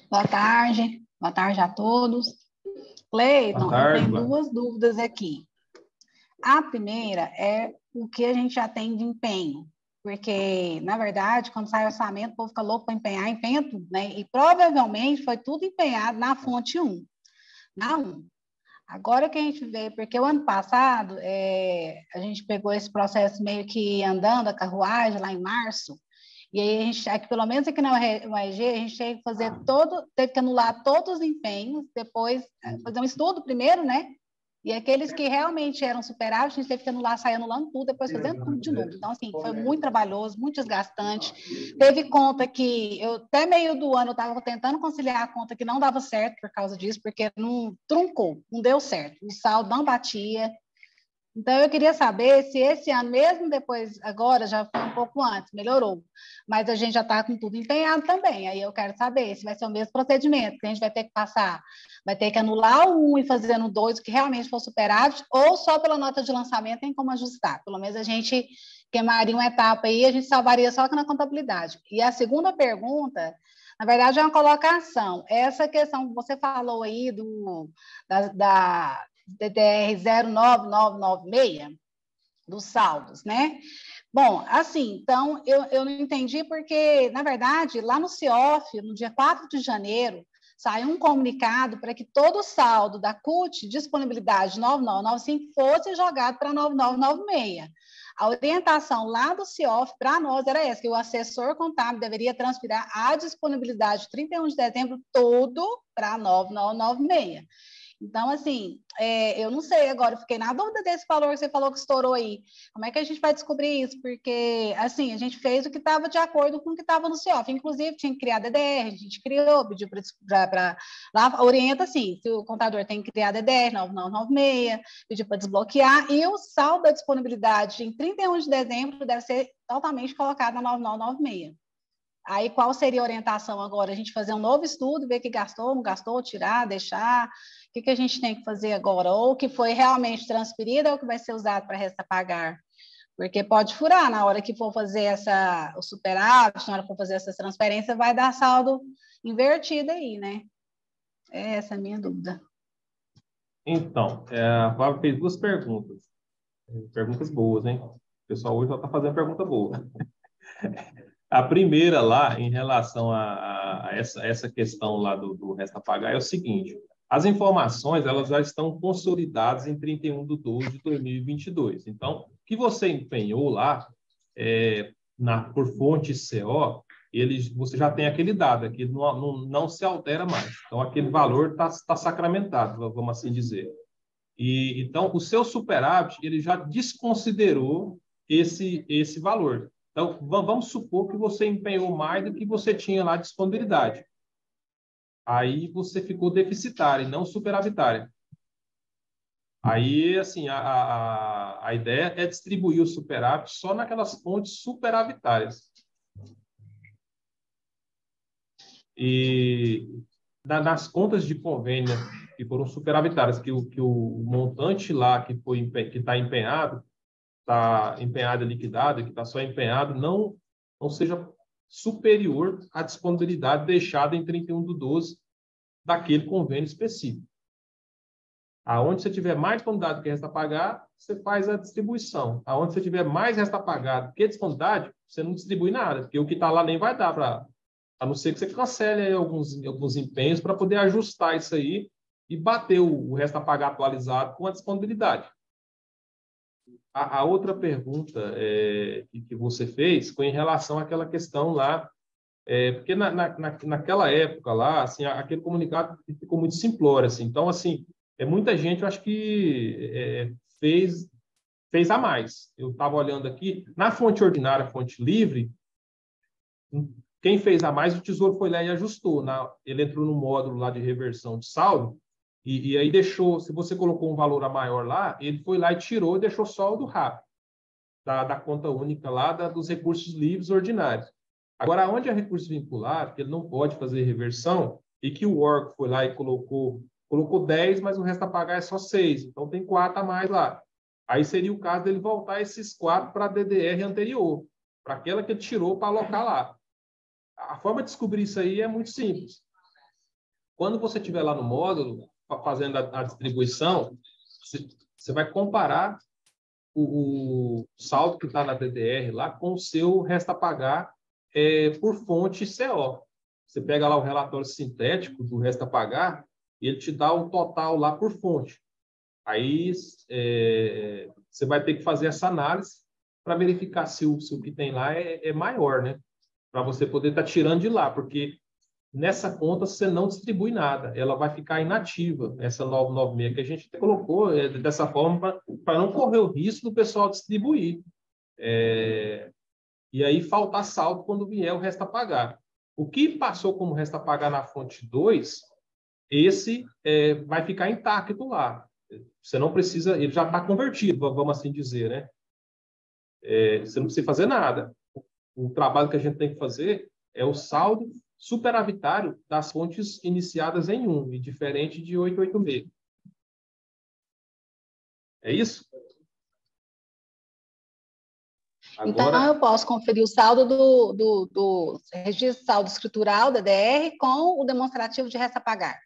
Boa tarde a todos. Boa Cleiton, eu tarde, tenho Flávia. duas dúvidas aqui. A primeira é o que a gente já tem de empenho, porque, na verdade, quando sai orçamento, o povo fica louco para empenha tudo, né? E provavelmente foi tudo empenhado na fonte 1, na 1. Agora que a gente vê, porque o ano passado, a gente pegou esse processo meio que andando, a carruagem, lá em março, e aí a gente, aqui, pelo menos aqui na UEG, a gente teve que anular todos os empenhos, depois fazer um estudo primeiro, né? E aqueles que realmente eram superávites, a gente teve que anular, sair anulando tudo, depois fazendo tudo de novo. Então, assim, foi muito trabalhoso, muito desgastante. Teve conta que, até meio do ano, eu estava tentando conciliar a conta que não dava certo por causa disso, porque não truncou, não deu certo. O saldo não batia. Então, eu queria saber se esse ano, mesmo depois, agora, já foi um pouco antes, melhorou, mas a gente já está com tudo empenhado também. Aí eu quero saber se vai ser o mesmo procedimento, que a gente vai ter que passar, vai ter que anular o 1 e fazer no 2, o que realmente for superávit, ou só pela nota de lançamento tem como ajustar. Pelo menos a gente queimaria uma etapa aí, a gente salvaria só que na contabilidade. E a segunda pergunta, na verdade, é uma colocação. Essa questão que você falou aí da DDR 09996, dos saldos, né? Bom, assim, então, eu não entendi porque, na verdade, lá no CIOF, no dia 4 de janeiro, saiu um comunicado para que todo o saldo da CUT, disponibilidade 9995, fosse jogado para 9996. A orientação lá do CIOF para nós era essa, que o assessor contábil deveria transferir a disponibilidade de 31 de dezembro todo para 9996. Então, assim, eu não sei agora, eu fiquei na dúvida desse valor que você falou que estourou aí. Como é que a gente vai descobrir isso? Porque, assim, a gente fez o que estava de acordo com o que estava no CIOF. Inclusive, tinha que criar DDR, a gente criou, pediu para... Lá orienta, assim, se o contador tem que criar DDR 9996, pediu para desbloquear, e o saldo da disponibilidade em 31 de dezembro deve ser totalmente colocado na 9996. Aí, qual seria a orientação agora? A gente fazer um novo estudo, ver que gastou, não gastou, tirar, deixar? O que a gente tem que fazer agora? Ou o que foi realmente transferido ou o que vai ser usado para resta pagar? Porque pode furar, na hora que for fazer o superávit, na hora que for fazer essa transferência, vai dar saldo invertido aí, né? Essa é a minha dúvida. Então, a Flávia fez duas perguntas. Perguntas boas, hein? O pessoal hoje já está fazendo pergunta boa. A primeira lá, em relação a essa questão lá do resto a pagar, é o seguinte: as informações elas já estão consolidadas em 31/12/2022. Então, o que você empenhou lá, por fonte CO, você já tem aquele dado, aquele não se altera mais. Então, aquele valor está sacramentado, vamos assim dizer. Então, o seu superávit ele já desconsiderou esse valor. Então, vamos supor que você empenhou mais do que você tinha lá de disponibilidade. Aí você ficou deficitário, não superavitário. Aí, assim, a ideia é distribuir o superávit só naquelas fontes superavitárias. E nas contas de convênio que foram superavitárias, que o montante lá que está empenhado e liquidado, que está só empenhado, não seja superior à disponibilidade deixada em 31/12 daquele convênio específico. Aonde você tiver mais disponibilidade do que resta a pagar, você faz a distribuição. Aonde você tiver mais resta a pagar do que disponibilidade, você não distribui nada, porque o que está lá nem vai dar para... A não ser que você cancele aí alguns empenhos para poder ajustar isso aí e bater o resto a pagar atualizado com a disponibilidade. A outra pergunta que você fez foi em relação àquela questão lá, porque naquela época lá, assim, aquele comunicado ficou muito simplório, assim. Então, assim, muita gente, eu acho que fez a mais. Eu estava olhando aqui, na fonte ordinária, fonte livre, quem fez a mais, o Tesouro foi lá e ajustou. Ele entrou no módulo lá de reversão de saldo, e aí deixou, se você colocou um valor a maior lá, ele foi lá e tirou e deixou só o do RAP, da conta única lá, dos recursos livres ordinários. Agora, onde é recurso vinculado, que ele não pode fazer reversão, e que o órgão foi lá e colocou 10, mas o resto a pagar é só 6, então tem 4 a mais lá. Aí seria o caso dele voltar esses 4 para a DDR anterior, para aquela que ele tirou para alocar lá. A forma de descobrir isso aí é muito simples. Quando você estiver lá no módulo, fazendo a distribuição, você vai comparar o saldo que está na DDR lá com o seu resta a pagar por fonte CO. Você pega lá o relatório sintético do resta a pagar e ele te dá o total lá por fonte. Aí você vai ter que fazer essa análise para verificar se o que tem lá é maior, né? Para você poder estar tirando de lá, porque nessa conta você não distribui nada, ela vai ficar inativa, essa 996 que a gente colocou dessa forma para não correr o risco do pessoal distribuir. E aí faltar saldo quando vier o resto a pagar. O que passou como resto a pagar na fonte 2, esse vai ficar intacto lá. Você não precisa, ele já está convertido, vamos assim dizer, né? Você não precisa fazer nada. O trabalho que a gente tem que fazer é o saldo superavitário das fontes iniciadas em 1, e diferente de 886. É isso? Então, eu posso conferir o saldo do registro de saldo escritural, DDR, com o demonstrativo de resta a pagar.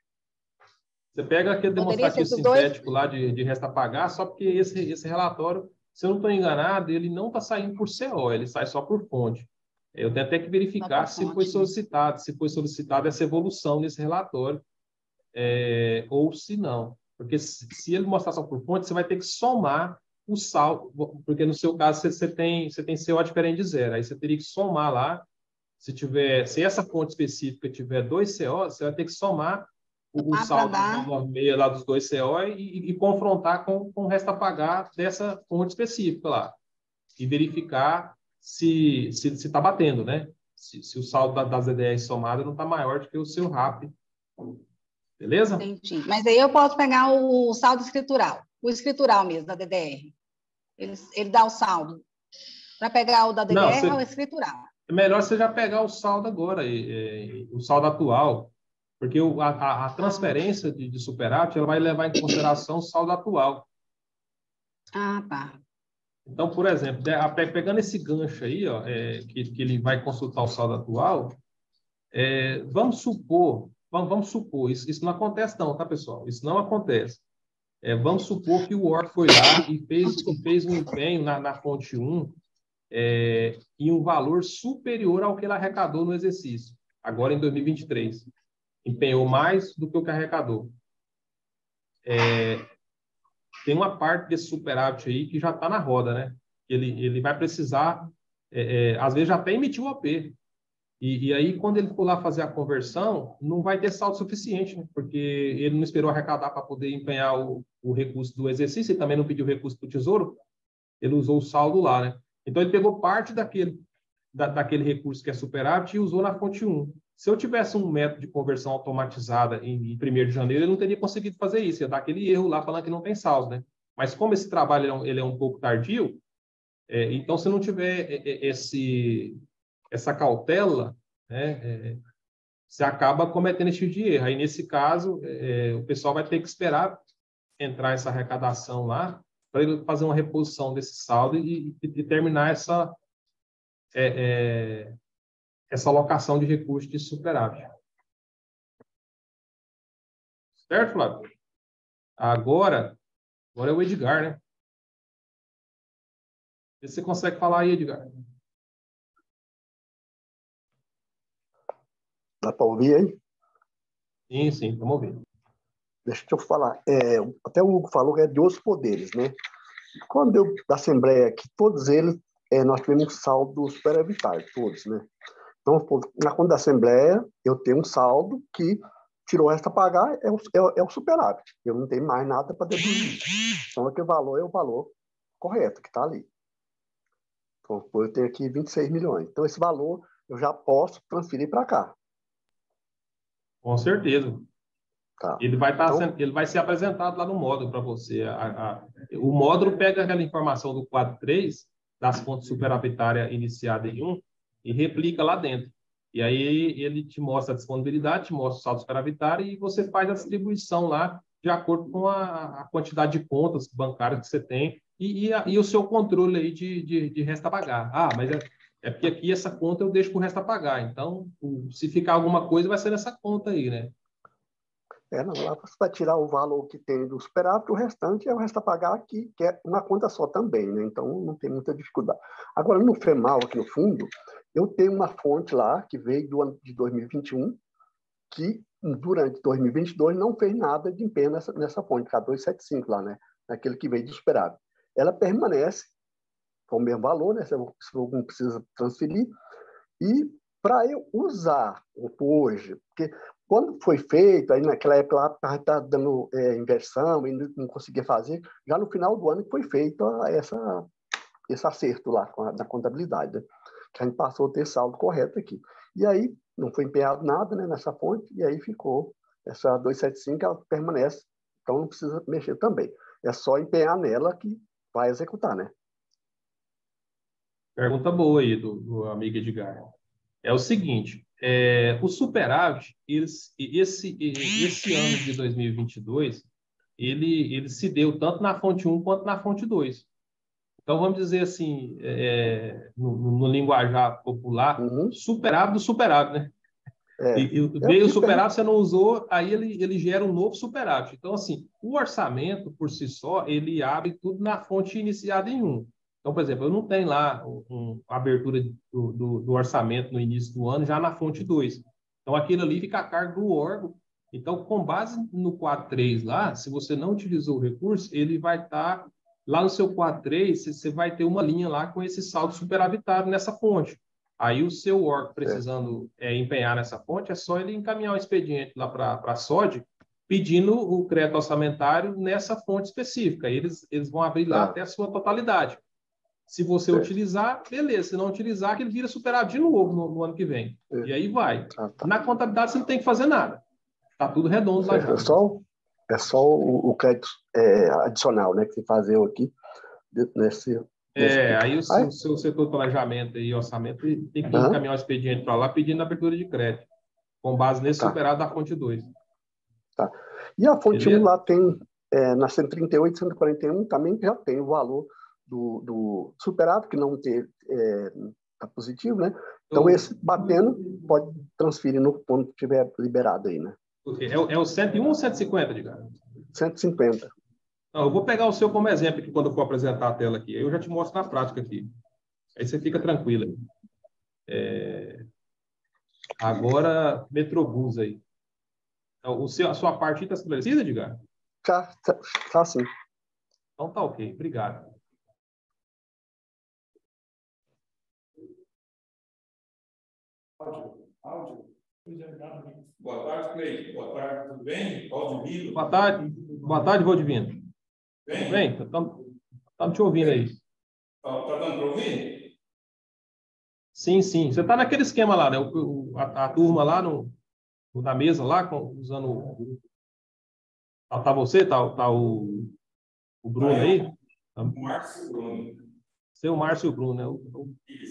Você pega aquele demonstrativo sintético lá de resta a pagar, só porque esse relatório, se eu não estou enganado, ele não está saindo por CO, ele sai só por fonte. Eu tenho até que verificar se foi solicitado essa evolução nesse relatório, ou se não. Porque se ele mostrar só por fonte, você vai ter que somar o saldo, porque no seu caso você tem CO diferente de 0. Aí você teria que somar lá, se essa fonte específica tiver 2 CO, você vai ter que somar o saldo do 96 lá dos 2 CO e confrontar com o resto a pagar dessa fonte específica lá. E verificar se está batendo, né? Se o saldo das DDR somada não está maior do que o seu RAP. Beleza? Entendi. Mas aí eu posso pegar o saldo escritural, o escritural mesmo, da DDR. Ele dá o saldo. Para pegar o da DDR ou o escritural? É melhor você já pegar o saldo agora, o saldo atual, porque a transferência de superávit ela vai levar em consideração o saldo atual. Ah, tá. Então, por exemplo, pegando esse gancho aí, ó, que ele vai consultar o saldo atual, vamos supor, isso não acontece não, tá, pessoal? Isso não acontece. Vamos supor que o OR foi lá e fez um empenho na fonte 1 em um valor superior ao que ele arrecadou no exercício, agora em 2023. Empenhou mais do que o que arrecadou. Tem uma parte desse superávit aí que já está na roda, né? Ele vai precisar, às vezes já até emitiu o OP. E aí, quando ele for lá fazer a conversão, não vai ter saldo suficiente, né? Porque ele não esperou arrecadar para poder empenhar o recurso do exercício e também não pediu recurso para o Tesouro, ele usou o saldo lá, né? Então, ele pegou parte daquele recurso que é superávit e usou na fonte 1. Se eu tivesse um método de conversão automatizada em 1º de janeiro, ele não teria conseguido fazer isso, ia dar aquele erro lá falando que não tem saldo, né? Mas como esse trabalho ele é um pouco tardio, então, se não tiver essa cautela, né, você acaba cometendo esse tipo de erro. Aí, nesse caso, o pessoal vai ter que esperar entrar essa arrecadação lá para ele fazer uma reposição desse saldo e terminar essa alocação de recursos de superávit. Certo, Flávio? Agora é o Edgar, né? Vê se você consegue falar aí, Edgar. Dá para ouvir aí? Sim, estamos ouvindo. Deixa eu falar. Até o Hugo falou que é de outros poderes, né? Quando eu, da Assembleia, que todos eles, nós tivemos um saldo superavitário, todos, né? Então, na conta da Assembleia, eu tenho um saldo que tirou o resto a pagar, é o superávit. Eu não tenho mais nada para deduzir. Então, aquele valor é o valor correto que está ali. Então, eu tenho aqui 26 milhões. Então, esse valor eu já posso transferir para cá. Com certeza. Tá. Ele vai ser apresentado lá no módulo para você. O módulo pega aquela informação do quadro 3, das fontes superavitárias iniciadas em 1, e replica lá dentro. E aí ele te mostra a disponibilidade, te mostra o saldo superavitário e você faz a distribuição lá de acordo com a quantidade de contas bancárias que você tem e o seu controle aí de resta a pagar. Mas é porque aqui essa conta eu deixo para o resto a pagar. Então, se ficar alguma coisa, vai ser nessa conta aí, né? Não, lá você vai tirar o valor que tem do superávit, o restante é o resto a pagar aqui, que é uma conta só também, né? Então não tem muita dificuldade. Agora, no FEMAL, aqui no fundo, eu tenho uma fonte lá que veio do ano de 2021, que durante 2022 não fez nada de empenho nessa fonte, que é a 275 lá, né? Naquele que veio de superávit. Ela permanece com o mesmo valor, né? Se eu não precisa transferir. E para eu usar hoje, porque quando foi feito, aí naquela época lá estava dando inversão e não conseguia fazer, já no final do ano que foi feito esse acerto lá na contabilidade, né? Que a gente passou a ter saldo correto aqui. E aí não foi empenhado nada, né, nessa fonte, e aí ficou essa 275, ela permanece, então não precisa mexer também. É só empenhar nela que vai executar, né? Pergunta boa aí do amigo Edgar. É o seguinte, o superávit, esse ano de 2022, ele se deu tanto na fonte 1 quanto na fonte 2. Então, vamos dizer assim, no linguajar popular, superávit do superávit, né? Veio o superávit, você não usou, aí ele gera um novo superávit. Então, assim, o orçamento, por si só, ele abre tudo na fonte iniciada em 1. Então, por exemplo, eu não tenho lá a abertura do orçamento no início do ano já na fonte 2. Então, aquilo ali fica a cargo do órgão. Então, com base no quadro 3 lá, se você não utilizou o recurso, ele vai estar lá no seu quadro 3, você vai ter uma linha lá com esse saldo superavitário nessa fonte. Aí o seu órgão precisando empenhar nessa fonte, é só ele encaminhar o expediente lá para a SOD, pedindo o crédito orçamentário nessa fonte específica. Eles vão abrir lá até a sua totalidade. Se você utilizar, beleza. Se não utilizar, ele vira superávit de novo no ano que vem. E aí vai. Na contabilidade, você não tem que fazer nada. Está tudo redondo lá já. É só o crédito adicional, né, que você fazia aqui nesse. Aí o seu setor de planejamento e orçamento tem que encaminhar o expediente para lá pedindo abertura de crédito, com base nesse superávit da fonte 2. Tá. E a fonte 1 lá tem, na 138, 141, também já tem o valor do superávit, que não está positivo, né? Então, esse batendo pode transferir quando estiver liberado aí, né? É o 101 ou 150, Edgar? 150. Não, eu vou pegar o seu como exemplo aqui quando eu for apresentar a tela aqui. Aí eu já te mostro na prática aqui. Aí você fica tranquilo aí. Agora, Metrobus aí. Então, a sua parte está esclarecida, Edgar? Tá sim. Então tá ok, obrigado. Áudio. Boa tarde, Cleiton. Boa tarde, tudo bem? Valdivino. Boa tarde, Valdivino. Bem? Estamos te ouvindo aí. Tá dando para ouvir? Sim. Você está naquele esquema lá, né? A turma lá na mesa lá, usando... Tá você? Tá o Bruno aí? O Márcio e o Bruno. Seu Márcio e o Bruno, né?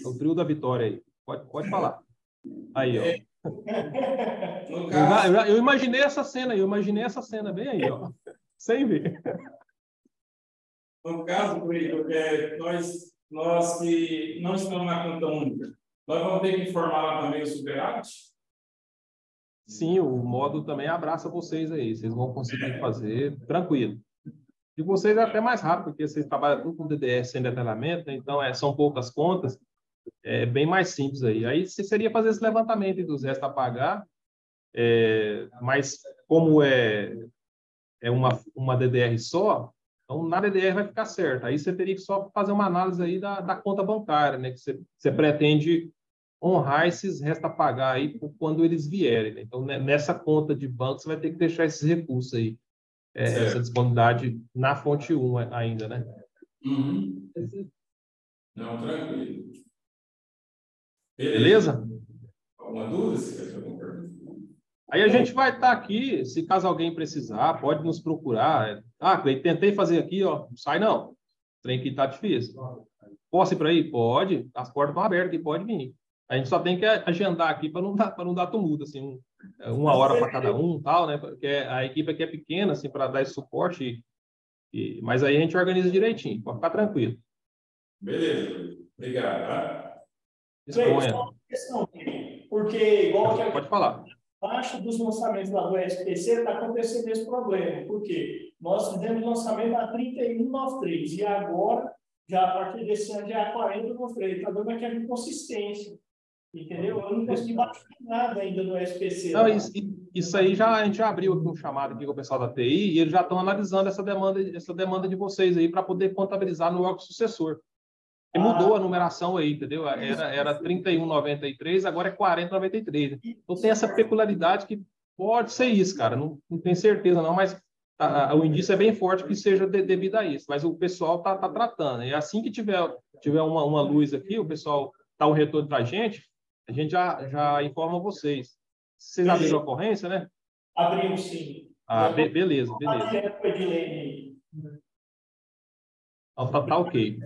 O trio da vitória aí. Pode falar. Aí, ó. No caso... Eu imaginei essa cena bem aí, ó. Sem ver. No caso, Cleiton, nós que não estamos na conta única, nós vamos ter que informar lá também o superávit? Sim, o módulo também abraça vocês aí. Vocês vão conseguir fazer tranquilo. E vocês é até mais rápido, porque vocês trabalham tudo com DDS sem detalhamento, né? Então são poucas contas, é bem mais simples aí. Aí você seria fazer esse levantamento dos restos a pagar, mas como é uma DDR só, então na DDR vai ficar certo. Aí você teria que só fazer uma análise aí da conta bancária, né? Que você pretende honrar esses restos a pagar aí quando eles vierem, né? Então, nessa conta de banco, você vai ter que deixar esses recursos aí, essa disponibilidade na fonte 1 ainda, né? Uhum. Não, tranquilo. Beleza? Alguma dúvida? Se quer alguma pergunta? Aí a gente vai estar aqui, se caso alguém precisar, pode nos procurar. Cleiton, tentei fazer aqui, ó, não sai não. O trem aqui tá difícil. Posso ir para aí? Pode. As portas estão abertas aqui, pode vir. A gente só tem que agendar aqui para não dar tumulto, assim, uma hora para cada um, tal, né? Porque a equipe aqui é pequena, assim, para dar esse suporte. Mas aí a gente organiza direitinho, pode ficar tranquilo. Beleza. Obrigado, tá? Disponha. Porque, igual que Pode falar. Abaixo dos lançamentos lá do SPC está acontecendo esse problema. Por quê? Nós fizemos lançamento a 31,93 e agora, já a partir desse ano, já é 40,93. Está dando aquela inconsistência. Entendeu? Eu não consegui baixar nada ainda no SPC. Não, isso aí a gente já abriu aqui um chamado aqui com o pessoal da TI e eles já estão analisando essa demanda de vocês aí para poder contabilizar no órgão sucessor. E mudou a numeração aí, entendeu? Era 31,93, agora é 40,93. Então tem essa peculiaridade que pode ser isso, cara. Não tenho certeza não, mas o indício é bem forte que seja devido a isso. Mas o pessoal tá tratando. E assim que tiver uma luz aqui, o pessoal dá um retorno para a gente já informa vocês. Vocês abriram a ocorrência, né? Abrimos, sim. Beleza. Então, tá ok.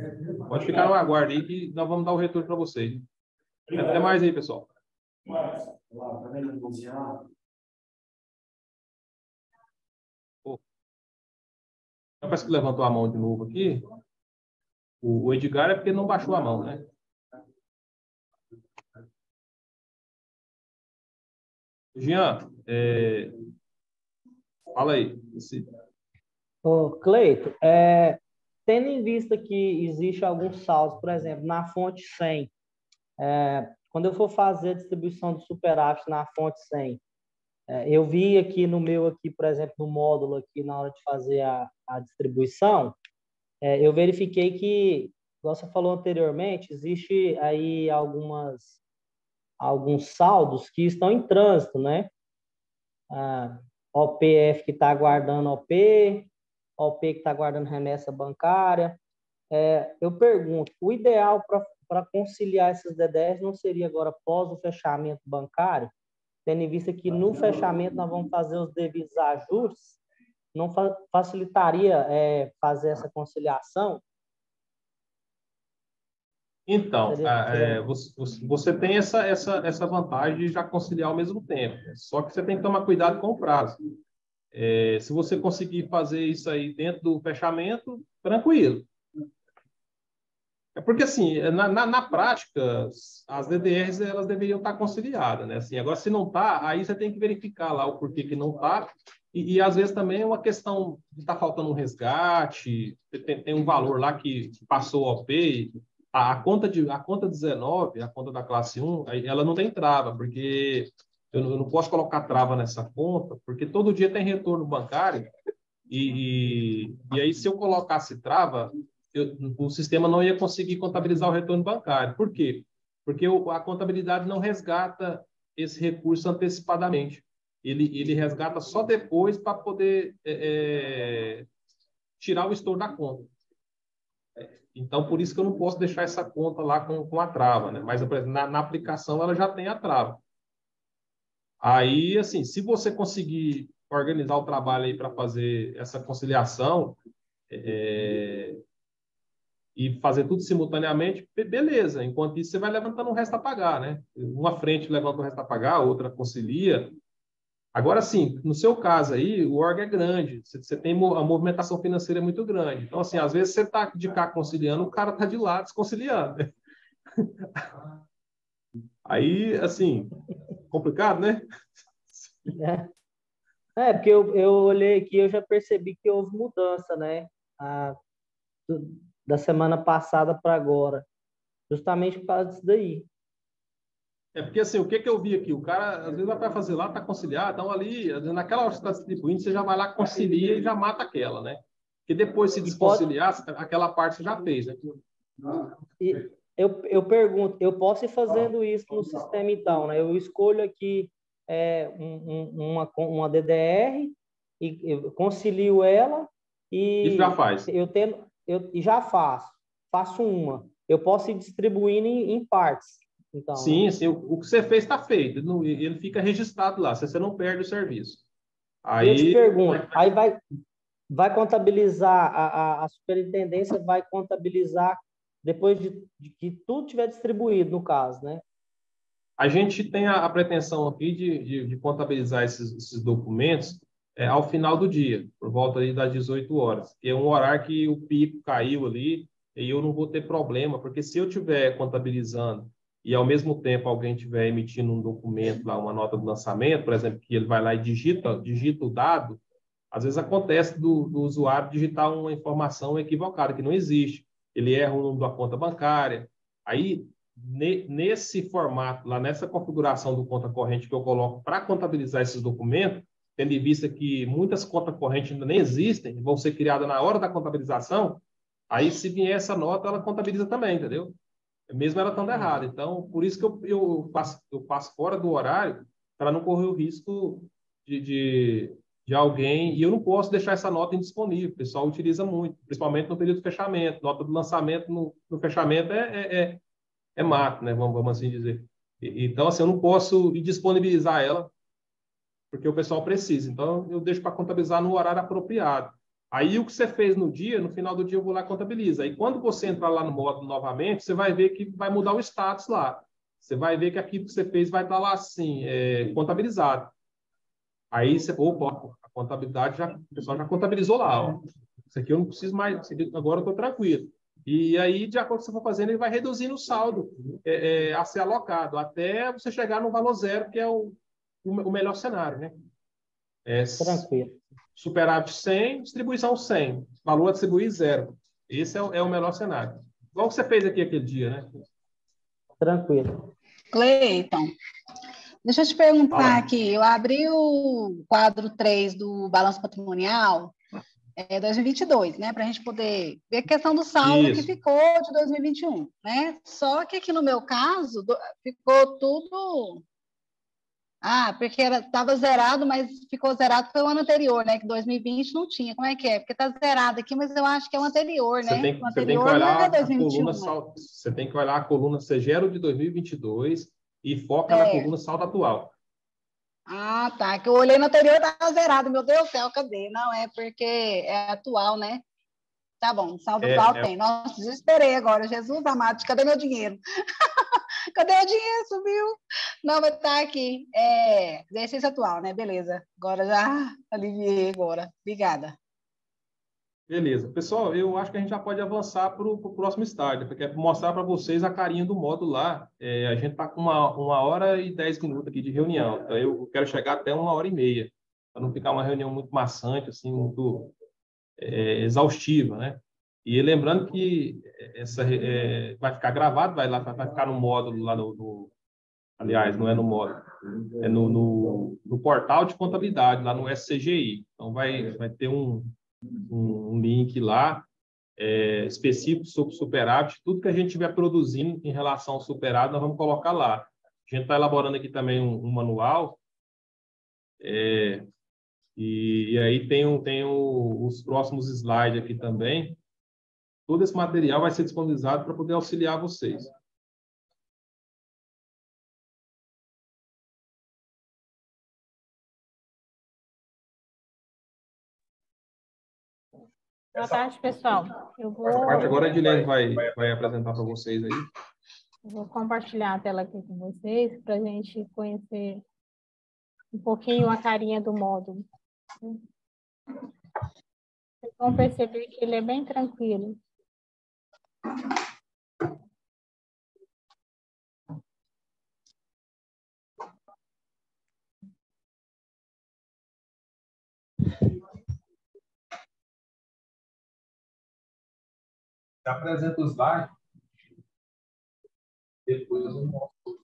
Pode ficar no aguardo aí que nós vamos dar o retorno para vocês. Até mais aí, pessoal. Parece que levantou a mão de novo aqui. O Edgar é porque não baixou a mão, né? Jean, fala aí. Cleito, tendo em vista que existe alguns saldos, por exemplo, na fonte 100, quando eu for fazer a distribuição do superávit na fonte 100, eu vi aqui no meu, aqui, por exemplo, no módulo aqui, na hora de fazer a distribuição, eu verifiquei que, como você falou anteriormente, existe aí alguns saldos que estão em trânsito, né? OPF que está aguardando OP que está aguardando remessa bancária. Eu pergunto, o ideal para conciliar esses DDRs não seria agora após o fechamento bancário, tendo em vista que no fechamento nós vamos fazer os devidos ajustes, não facilitaria fazer essa conciliação? Então, você tem essa vantagem de já conciliar ao mesmo tempo. Só que você tem que tomar cuidado com o prazo. Se você conseguir fazer isso aí dentro do fechamento, tranquilo. É porque, assim, na prática, as DDRs, elas deveriam estar conciliadas, né? Assim, agora, se não está, aí você tem que verificar lá o porquê que não está, e às vezes também é uma questão de estar faltando um resgate, tem um valor lá que passou ao OP, a conta 19, a conta da classe 1, ela não tem trava, porque eu não posso colocar trava nessa conta, porque todo dia tem retorno bancário, e aí, se eu colocasse trava, o sistema não ia conseguir contabilizar o retorno bancário. Por quê? Porque a contabilidade não resgata esse recurso antecipadamente. Ele resgata só depois para poder tirar o estouro da conta. Então, por isso que eu não posso deixar essa conta lá com a trava, né? Mas, por exemplo, na aplicação, ela já tem a trava. Aí, assim, se você conseguir organizar o trabalho aí para fazer essa conciliação e fazer tudo simultaneamente, beleza. Enquanto isso, você vai levantando o resto a pagar, né? Uma frente levanta o resto a pagar, a outra concilia. Agora, sim, no seu caso aí, o org é grande, você tem a movimentação financeira é muito grande. Então, assim, às vezes você está de cá conciliando, o cara está de lá desconciliando, né? Aí, assim, complicado, né? Porque eu olhei aqui, eu já percebi que houve mudança, né? Da semana passada para agora, justamente por causa disso daí. É porque, assim, o que eu vi aqui? O cara, às vezes, vai fazer lá, está conciliar, então ali, naquela hora que você está distribuindo, você já vai lá, concilia e já mata aquela, né? Porque depois, se desconciliar, aquela parte você já fez, né? E eu pergunto, eu posso ir fazendo isso no sistema, então, né? Eu escolho aqui uma DDR e eu concilio ela e já faz. E já faço uma. Eu posso ir distribuindo em partes. Então, sim, sim, o que você fez está feito. Ele fica registrado lá, você não perde o serviço. Aí eu te pergunto, aí vai contabilizar, a superintendência vai contabilizar depois de que tudo tiver distribuído, no caso, né? A gente tem a pretensão aqui de contabilizar esses documentos ao final do dia, por volta ali das 18 horas, que é um horário que o pico caiu ali e eu não vou ter problema, porque se eu estiver contabilizando e, ao mesmo tempo, alguém estiver emitindo um documento, lá, uma nota de lançamento, por exemplo, que ele vai lá e digita o dado, às vezes acontece do usuário digitar uma informação equivocada, que não existe. Ele erra o número da conta bancária. Aí, nesse formato, lá nessa configuração do conta corrente que eu coloco para contabilizar esses documentos, tendo em vista que muitas contas correntes ainda nem existem, vão ser criadas na hora da contabilização, aí, se vier essa nota, ela contabiliza também, entendeu? Mesmo ela estando errada. Então, por isso que eu passo fora do horário para não correr o risco de alguém, e eu não posso deixar essa nota indisponível, o pessoal utiliza muito, principalmente no período de fechamento, nota do lançamento no fechamento é mato, né? Vamos assim dizer. Então, assim, eu não posso disponibilizar ela, porque o pessoal precisa. Então, eu deixo para contabilizar no horário apropriado. Aí, o que você fez no dia, no final do dia, eu vou lá e contabilizo. Aí, quando você entrar lá no módulo novamente, você vai ver que vai mudar o status lá. Você vai ver que aquilo que você fez vai estar lá assim, contabilizado. Aí, opa, a contabilidade, o pessoal já contabilizou lá. Ó. Isso aqui eu não preciso mais, agora eu estou tranquilo. E aí, de acordo com o que você for fazendo, ele vai reduzindo o saldo a ser alocado, até você chegar no valor zero, que é o melhor cenário, né? Tranquilo. Superávit 100, distribuição 100. Valor a distribuir zero. Esse é o melhor cenário. Igual que você fez aqui aquele dia, né? Tranquilo. Cleiton, deixa eu te perguntar aqui. Eu abri o quadro 3 do balanço patrimonial 2022, né? Para a gente poder ver a questão do saldo que ficou de 2021, né? Só que aqui no meu caso, ficou tudo... porque estava zerado, mas ficou zerado foi o ano anterior, né? Que 2020 não tinha. Como é que é? Porque está zerado aqui, mas eu acho que é o anterior, né? O anterior não é 2021. Você tem que olhar a coluna Segero de 2022 e foca na coluna saldo atual. Tá. Que eu olhei no anterior e estava zerado. Meu Deus do céu, cadê? Não, é porque é atual, né? Tá bom, saldo atual tem. Nossa, desesperei agora. Jesus amado, cadê meu dinheiro? Cadê o dinheiro? Subiu. Não, vai estar aqui. Exercício atual, né? Beleza. Agora já aliviei agora. Obrigada. Beleza. Pessoal, eu acho que a gente já pode avançar para o próximo estágio, porque é mostrar para vocês a carinha do módulo lá. A gente está com 1h10 aqui de reunião, então eu quero chegar até 1h30, para não ficar uma reunião muito maçante, assim, muito exaustiva, né? E lembrando que vai ficar gravado, vai ficar no módulo lá aliás, não é no módulo, é no portal de contabilidade, lá no SCGI. Então, vai ter um link lá específico sobre superávit. Tudo que a gente estiver produzindo em relação ao superávit, nós vamos colocar lá. A gente está elaborando aqui também um manual, e aí tem os próximos slides aqui também. Todo esse material vai ser disponibilizado para poder auxiliar vocês. Boa tarde, pessoal. Essa parte agora a Edilene vai apresentar para vocês aí. Eu vou compartilhar a tela aqui com vocês para a gente conhecer um pouquinho a carinha do módulo. Vocês vão perceber que ele é bem tranquilo. Já apresenta os slides. Depois eu mostro.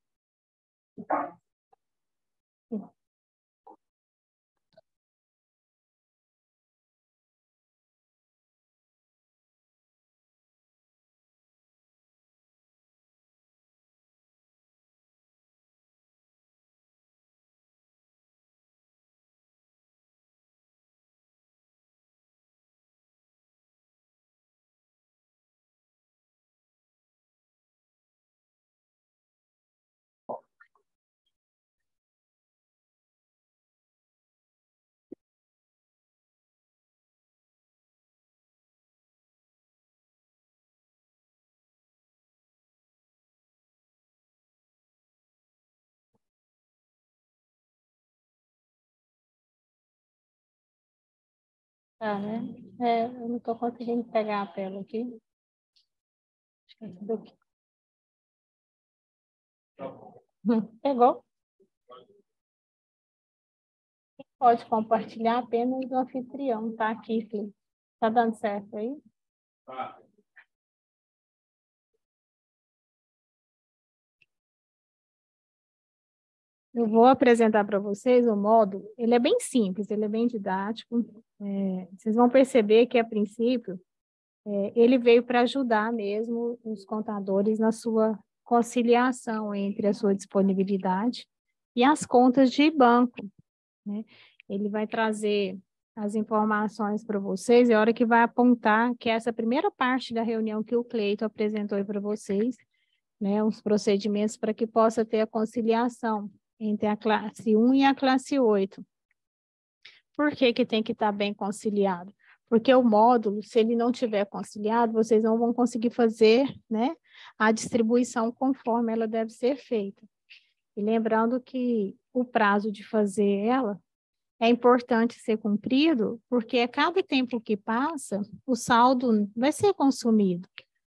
Tá, né? Eu não estou conseguindo pegar a tela aqui. Acho que é tudo aqui. Pegou? Pode compartilhar apenas o anfitrião, tá aqui, Felipe. Tá dando certo aí? Tá. Eu vou apresentar para vocês o módulo. Ele é bem simples, ele é bem didático. Vocês vão perceber que, a princípio, ele veio para ajudar mesmo os contadores na sua conciliação entre a sua disponibilidade e as contas de banco, né? Ele vai trazer as informações para vocês, e a hora que vai apontar que essa primeira parte da reunião que o Cleito apresentou para vocês, né, os procedimentos para que possa ter a conciliação entre a classe 1 e a classe 8. Por que que tem que estar bem conciliado? Porque o módulo, se ele não tiver conciliado, vocês não vão conseguir fazer, né, a distribuição conforme ela deve ser feita. E lembrando que o prazo de fazer ela é importante ser cumprido, porque a cada tempo que passa, o saldo vai ser consumido.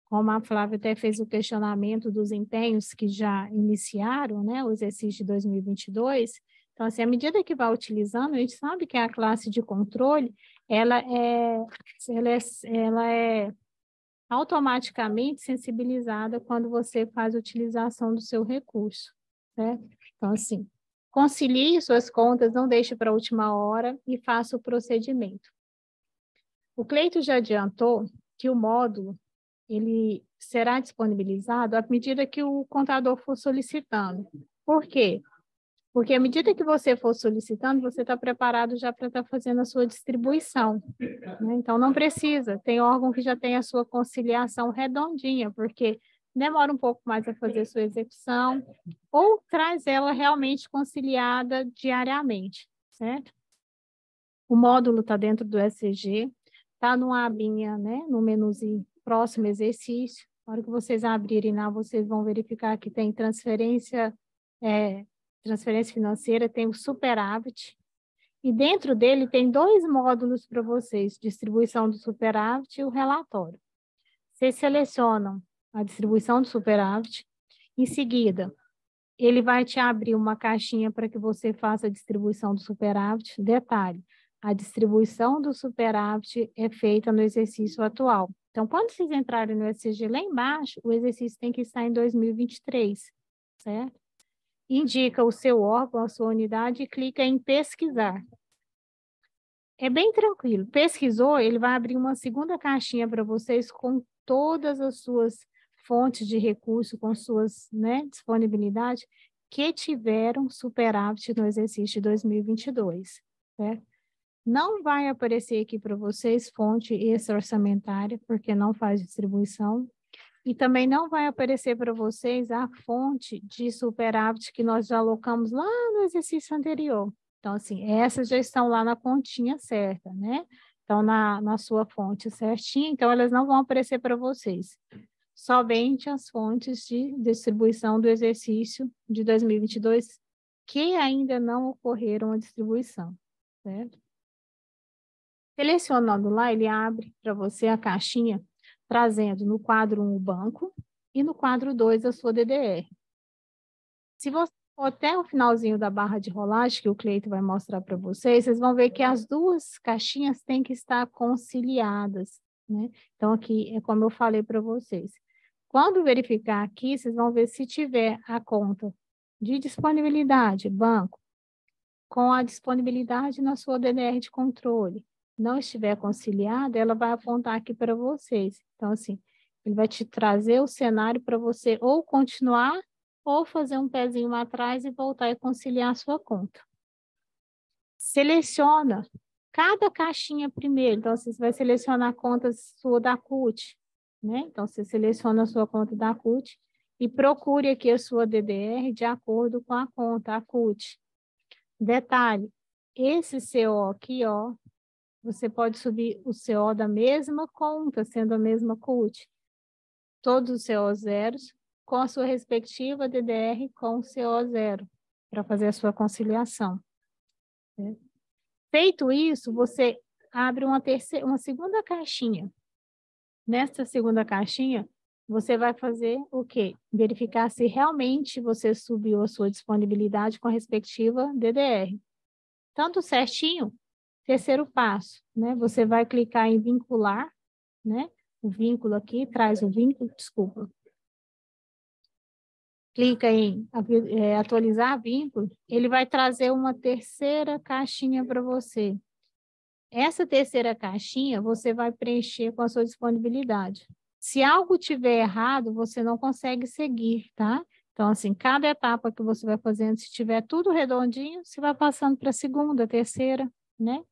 Como a Flávia até fez o questionamento dos empenhos que já iniciaram, né, o exercício de 2022. Então, assim, à medida que vai utilizando, a gente sabe que a classe de controle, ela é automaticamente sensibilizada quando você faz a utilização do seu recurso, certo? Então, assim, concilie suas contas, não deixe para a última hora e faça o procedimento. O Cleito já adiantou que o módulo ele será disponibilizado à medida que o contador for solicitando. Por quê? Porque à medida que você for solicitando, você está preparado já para estar fazendo a sua distribuição, né? Então, não precisa. Tem órgão que já tem a sua conciliação redondinha, porque demora um pouco mais a fazer a sua execução, ou traz ela realmente conciliada diariamente, certo? O módulo está dentro do SCG, está numa abinha, né, no menuzinho próximo exercício. Na hora que vocês abrirem lá, vocês vão verificar que tem transferência financeira, tem o superávit, E dentro dele tem 2 módulos para vocês, distribuição do superávit e o relatório. Vocês selecionam a distribuição do superávit, em seguida, ele vai te abrir uma caixinha para que você faça a distribuição do superávit. Detalhe, a distribuição do superávit é feita no exercício atual. Então, quando vocês entrarem no ECG lá embaixo, o exercício tem que estar em 2023, certo? Indica o seu órgão, a sua unidade e clica em pesquisar. É bem tranquilo. Pesquisou, ele vai abrir uma segunda caixinha para vocês com todas as suas fontes de recurso, com suas, né, disponibilidade, que tiveram superávit no exercício de 2022, certo? Não vai aparecer aqui para vocês fonte extra-orçamentária, porque não faz distribuição, e também não vai aparecer para vocês a fonte de superávit que nós já alocamos lá no exercício anterior. Então, assim, essas já estão lá na continha certa, né? Estão na sua fonte certinha, então elas não vão aparecer para vocês. Somente as fontes de distribuição do exercício de 2022 que ainda não ocorreram a distribuição, certo? Selecionando lá, ele abre para você a caixinha, trazendo no quadro 1 o banco e no quadro 2 a sua DDR. Se você for até o finalzinho da barra de rolagem, que o Cleito vai mostrar para vocês, vocês vão ver que as 2 caixinhas têm que estar conciliadas, né? Então, aqui é como eu falei para vocês. Quando verificar aqui, vocês vão ver se tiver a conta de disponibilidade, banco, com a disponibilidade na sua DDR de controle, não estiver conciliada, ela vai apontar aqui para vocês. Então, assim, ele vai te trazer o cenário para você ou continuar ou fazer um pezinho atrás e voltar e conciliar a sua conta. Seleciona cada caixinha primeiro. Então, você vai selecionar a conta sua da CUT, né? Então, você seleciona a sua conta da CUT e procure aqui a sua DDR de acordo com a conta, a CUT. Detalhe, esse CO aqui, ó, você pode subir o CO da mesma conta, sendo a mesma CUT. Todos os CO zeros, com a sua respectiva DDR com o CO zero, para fazer a sua conciliação. Né? Feito isso, você abre uma segunda caixinha. Nessa segunda caixinha, você vai fazer o quê? Verificar se realmente você subiu a sua disponibilidade com a respectiva DDR. Tanto certinho, terceiro passo, né? Você vai clicar em vincular, né? O vínculo aqui, traz o vínculo, desculpa. Clica em atualizar vínculo, ele vai trazer uma terceira caixinha para você. Essa terceira caixinha, você vai preencher com a sua disponibilidade. Se algo tiver errado, você não consegue seguir, tá? Então, assim, cada etapa que você vai fazendo, se tiver tudo redondinho, você vai passando para a segunda, terceira, né?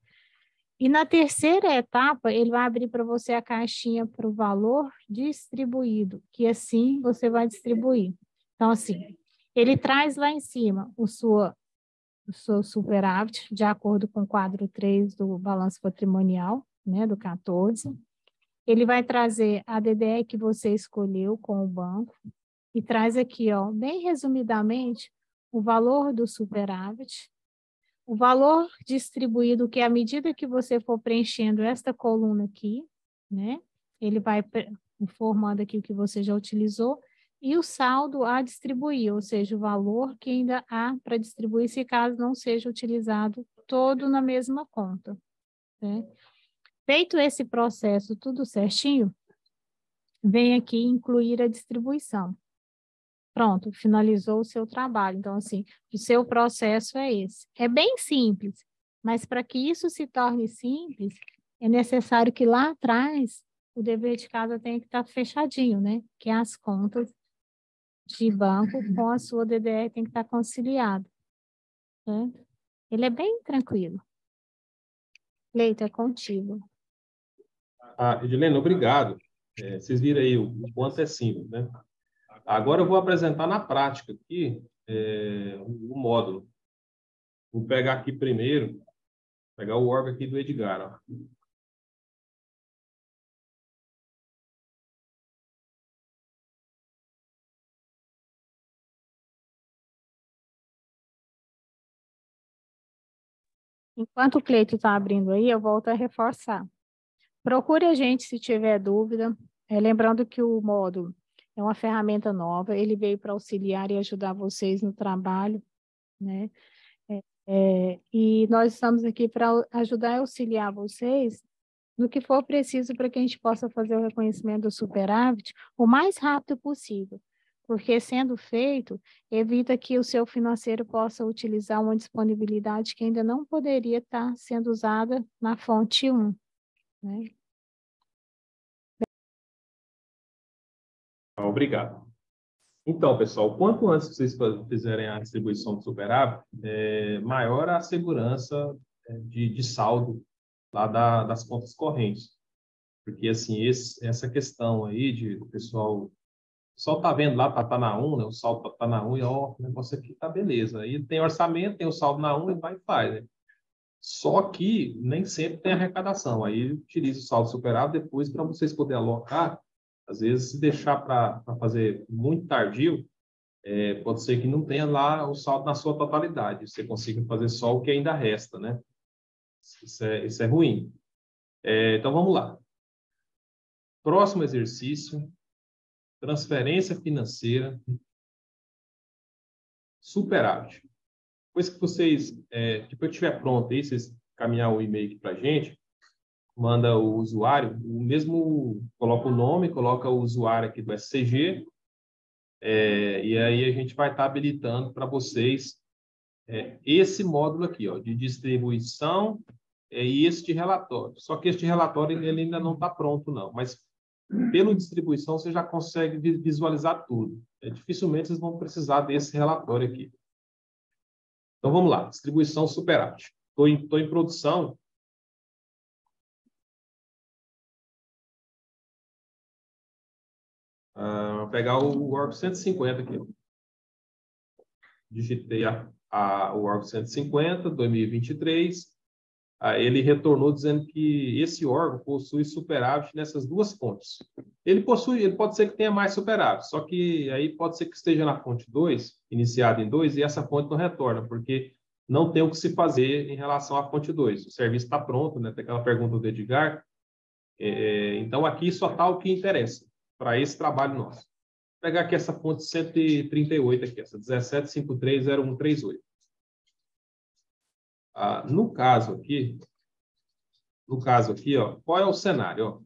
E na terceira etapa, ele vai abrir para você a caixinha para o valor distribuído, que assim você vai distribuir. Então, assim, ele traz lá em cima o seu superávit, de acordo com o quadro 3 do balanço patrimonial, né, do 14. Ele vai trazer a DDE que você escolheu com o banco e traz aqui, ó, bem resumidamente, o valor do superávit, o valor distribuído, que à medida que você for preenchendo esta coluna aqui, né, ele vai informando aqui o que você já utilizou, e o saldo a distribuir, ou seja, o valor que ainda há para distribuir, se caso não seja utilizado todo na mesma conta. Né? Feito esse processo tudo certinho, vem aqui incluir a distribuição. Pronto, finalizou o seu trabalho. Então, assim, o seu processo é esse. É bem simples, mas para que isso se torne simples, é necessário que lá atrás o dever de casa tenha que estar fechadinho, né? Que as contas de banco com a sua DDR tem que estar conciliado. Né? Ele é bem tranquilo. Leito, é contigo. Edilene, obrigado. Vocês viram aí o quanto é simples, né? Agora eu vou apresentar na prática aqui o módulo. Vou pegar aqui primeiro, pegar o órgão aqui do Edgar. Ó. Enquanto o Cleito está abrindo aí, eu volto a reforçar. Procure a gente se tiver dúvida. Lembrando que o módulo é uma ferramenta nova, ele veio para auxiliar e ajudar vocês no trabalho, né? E nós estamos aqui para ajudar e auxiliar vocês no que for preciso para que a gente possa fazer o reconhecimento do superávit o mais rápido possível, porque sendo feito, evita que o seu financeiro possa utilizar uma disponibilidade que ainda não poderia estar sendo usada na fonte 1, né? Obrigado. Então, pessoal, quanto antes vocês fizerem a distribuição do superávit, maior a segurança de saldo lá das contas correntes. Porque, assim, essa questão aí o pessoal está vendo lá, tá na 1, né? O saldo tá na 1 e, ó, o negócio aqui tá beleza. Aí tem orçamento, tem o saldo na 1 e vai e faz, né? Só que nem sempre tem arrecadação. Aí utiliza o saldo superávit depois para vocês poderem alocar. Às vezes, se deixar para fazer muito tardio, pode ser que não tenha lá o saldo na sua totalidade. Você consiga fazer só o que ainda resta, né? Isso é ruim. Então, vamos lá. Próximo exercício, transferência financeira, superávit. Depois que vocês, depois que estiver pronto aí, vocês caminhar o e-mail aqui para a gente, manda o usuário, o mesmo, coloca o nome, coloca o usuário aqui do SCG, e aí a gente vai estar habilitando para vocês esse módulo aqui, ó, de distribuição e este relatório. Só que este relatório ele ainda não está pronto, não, mas pela distribuição você já consegue visualizar tudo. Dificilmente vocês vão precisar desse relatório aqui. Então, vamos lá. Distribuição superávit. Estou em produção. Vou pegar o Org 150 aqui. Digitei o Org 150, 2023. Ele retornou dizendo que esse órgão possui superávit nessas duas fontes. Ele pode ser que tenha mais superávit, só que aí pode ser que esteja na fonte 2, iniciada em 2, e essa fonte não retorna, porque não tem o que se fazer em relação à fonte 2. O serviço está pronto, né? Tem aquela pergunta do Edgar. Então, aqui só está o que interessa para esse trabalho nosso. Vou pegar aqui essa fonte 138, aqui, essa 17530138. No caso aqui, ó, qual é o cenário?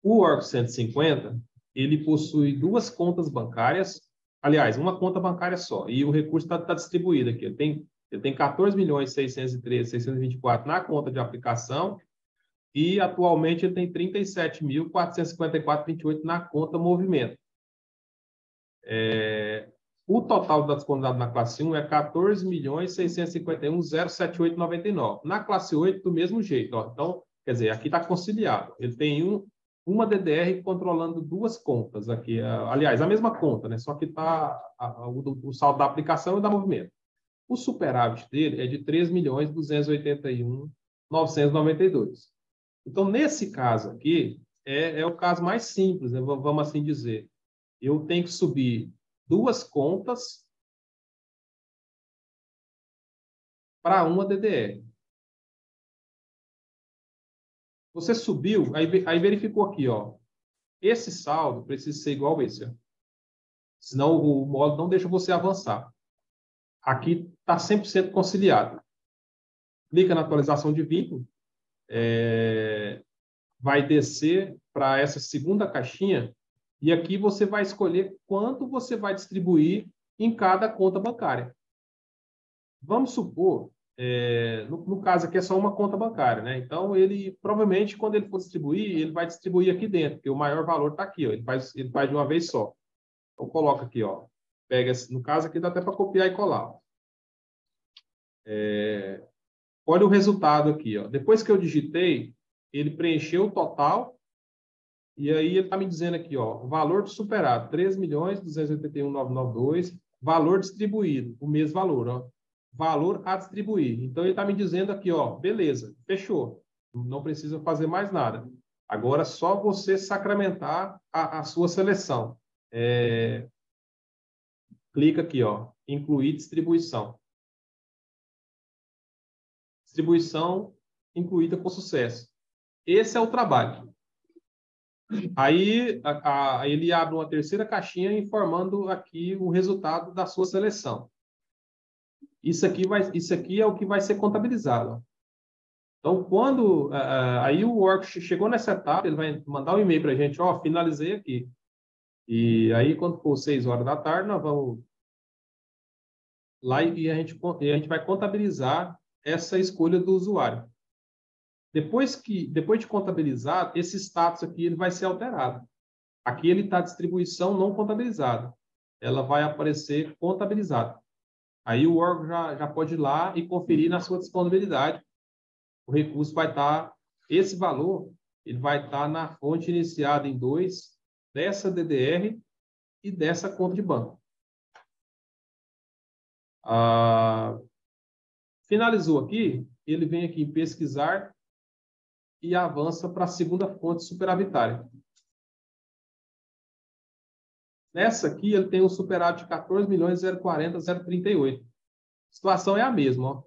O Org 150, ele possui duas contas bancárias, aliás, uma conta bancária só, e o recurso está distribuído aqui. Ele tem 14.613.624 na conta de aplicação e, atualmente, ele tem 37.454,28 na conta movimento. O total da disponibilidade na classe 1 é 14.651.078,99. Na classe 8, do mesmo jeito. Ó. Então, quer dizer, aqui está conciliado. Ele tem uma DDR controlando duas contas aqui. Aliás, a mesma conta, né? Só que está o saldo da aplicação e da movimento. O superávit dele é de 3.281.992. Então, nesse caso aqui, é o caso mais simples, né? Vamos assim dizer. Eu tenho que subir duas contas para uma DDR. Você subiu, aí verificou aqui, ó. Esse saldo precisa ser igual a esse. Ó. Senão o módulo não deixa você avançar. Aqui está 100% conciliado. Clica na atualização de vínculo. Vai descer para essa segunda caixinha. E aqui você vai escolher quanto você vai distribuir em cada conta bancária. Vamos supor, no caso aqui é só uma conta bancária, né? Então, ele provavelmente, quando ele for distribuir, ele vai distribuir aqui dentro, porque o maior valor está aqui, ó, ele faz de uma vez só. Então, coloca aqui, ó. Pega, no caso aqui, dá até para copiar e colar. Ó. Olha o resultado aqui, ó. Depois que eu digitei, ele preencheu o total. E aí ele está me dizendo aqui, ó, o valor do superávit, 3.281.992, valor distribuído, o mesmo valor, ó, valor a distribuir. Então ele está me dizendo aqui, ó, beleza, fechou, não precisa fazer mais nada. Agora é só você sacramentar a sua seleção. clica aqui, ó, incluir distribuição. Distribuição incluída com sucesso. Esse é o trabalho. Aí ele abre uma terceira caixinha informando aqui o resultado da sua seleção. Isso aqui é o que vai ser contabilizado. Então, quando aí o órgão chegou nessa etapa, ele vai mandar um e-mail para a gente, ó, finalizei aqui. E aí, quando for 6 horas da tarde, nós vamos lá e a gente vai contabilizar essa escolha do usuário. Depois de contabilizar, esse status aqui ele vai ser alterado. Aqui ele está distribuição não contabilizada. Ela vai aparecer contabilizada. Aí o órgão já pode ir lá e conferir na sua disponibilidade. O recurso vai estar, esse valor, ele vai estar na fonte iniciada em 2, dessa DDR e dessa conta de banco. Finalizou aqui, ele vem aqui em pesquisar e avança para a segunda fonte superavitária. Nessa aqui, ele tem um superávit de 14.040.038. A situação é a mesma. Ó.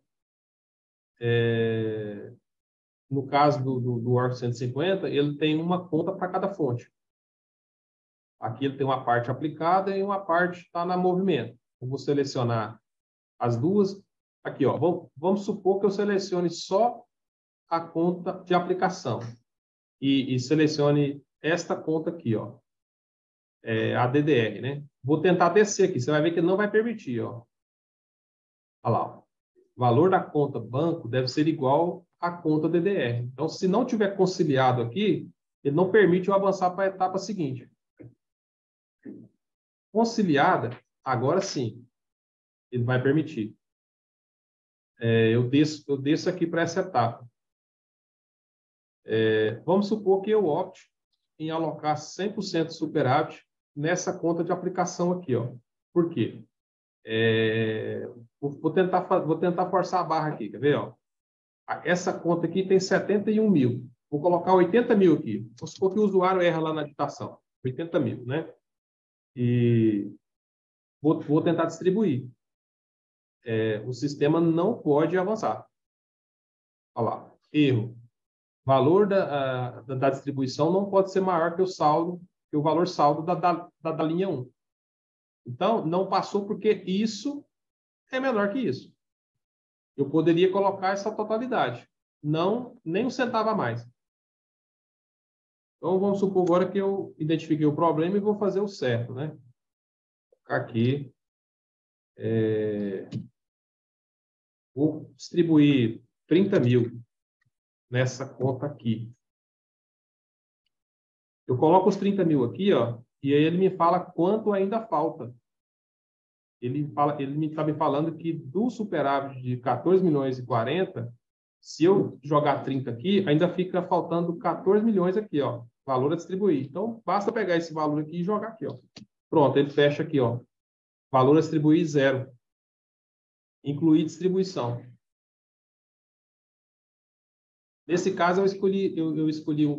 No caso do órgão 150, ele tem uma conta para cada fonte. Aqui ele tem uma parte aplicada e uma parte está na movimento. Eu vou selecionar as duas. Aqui, ó, vamos supor que eu selecione só a conta de aplicação e selecione esta conta aqui, ó, a DDR, né? Vou tentar descer aqui, você vai ver que ele não vai permitir, ó. Olha lá, ó. O valor da conta banco deve ser igual à conta DDR. Então, se não tiver conciliado aqui, ele não permite eu avançar para a etapa seguinte. Conciliada, agora sim, ele vai permitir. Eu desço aqui para essa etapa. Vamos supor que eu opte em alocar 100% superávit nessa conta de aplicação aqui, ó. Por quê? Vou tentar forçar a barra aqui, quer ver? Ó? Essa conta aqui tem 71 mil. Vou colocar 80 mil aqui. Vamos supor que o usuário erra lá na digitação. 80 mil, né? E vou tentar distribuir. O sistema não pode avançar. Olha lá. Erro. Valor da distribuição não pode ser maior que o valor saldo da linha 1. Então, não passou porque isso é menor que isso. Eu poderia colocar essa totalidade. Não, nem um centavo a mais. Então, vamos supor agora que eu identifiquei o problema e vou fazer o certo, né? Vou colocar aqui. Vou distribuir 30 mil nessa conta aqui. Eu coloco os 30 mil aqui, ó, e aí ele me fala quanto ainda falta. Ele está me falando que do superávit de 14.040.000, se eu jogar 30 aqui, ainda fica faltando 14 milhões aqui, ó, valor a distribuir. Então, basta pegar esse valor aqui e jogar aqui, ó. Pronto, ele fecha aqui, ó. Valor a distribuir 0. Incluir distribuição. Nesse caso, eu escolhi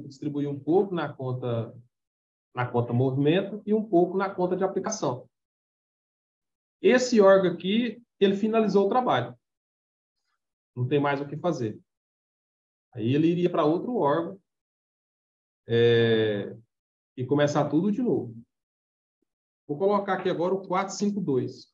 distribuir um pouco na conta movimento e um pouco na conta de aplicação. Esse órgão aqui, ele finalizou o trabalho. Não tem mais o que fazer. Aí ele iria para outro órgão e começar tudo de novo. Vou colocar aqui agora o 452.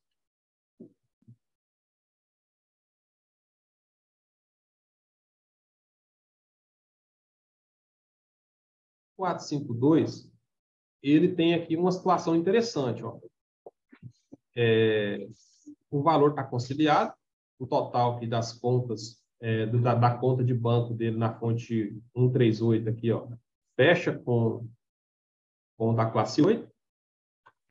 O 452, ele tem aqui uma situação interessante, ó. O valor está conciliado, o total aqui das contas, da conta de banco dele na fonte 138 aqui, ó, fecha com da classe 8,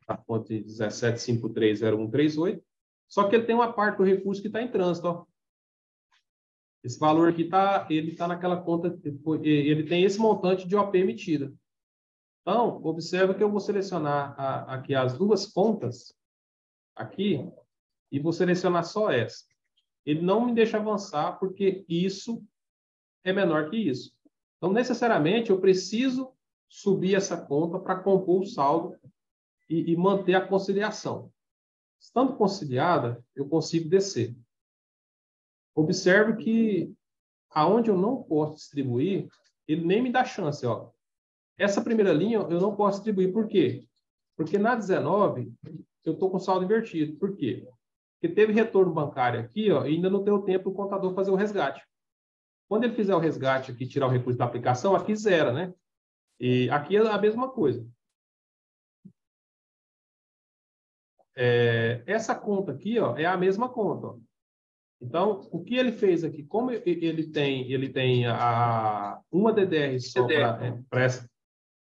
a fonte 17530138, só que ele tem uma parte do recurso que está em trânsito, ó. Esse valor aqui ele está naquela conta, ele tem esse montante de OP emitida. Então, observa que eu vou selecionar aqui as duas contas, aqui, e vou selecionar só essa. Ele não me deixa avançar porque isso é menor que isso. Então, necessariamente, eu preciso subir essa conta para compor o saldo e manter a conciliação. Estando conciliada, eu consigo descer. Observe que aonde eu não posso distribuir, ele nem me dá chance. Ó. Essa primeira linha eu não posso distribuir. Por quê? Porque na 19, eu estou com saldo invertido. Por quê? Porque teve retorno bancário aqui, ó, e ainda não deu tempo do contador fazer o resgate. Quando ele fizer o resgate aqui, tirar o recurso da aplicação, aqui zera, né? E aqui é a mesma coisa. Essa conta aqui, ó, é a mesma conta. Ó. Então, o que ele fez aqui, como ele tem uma DDR só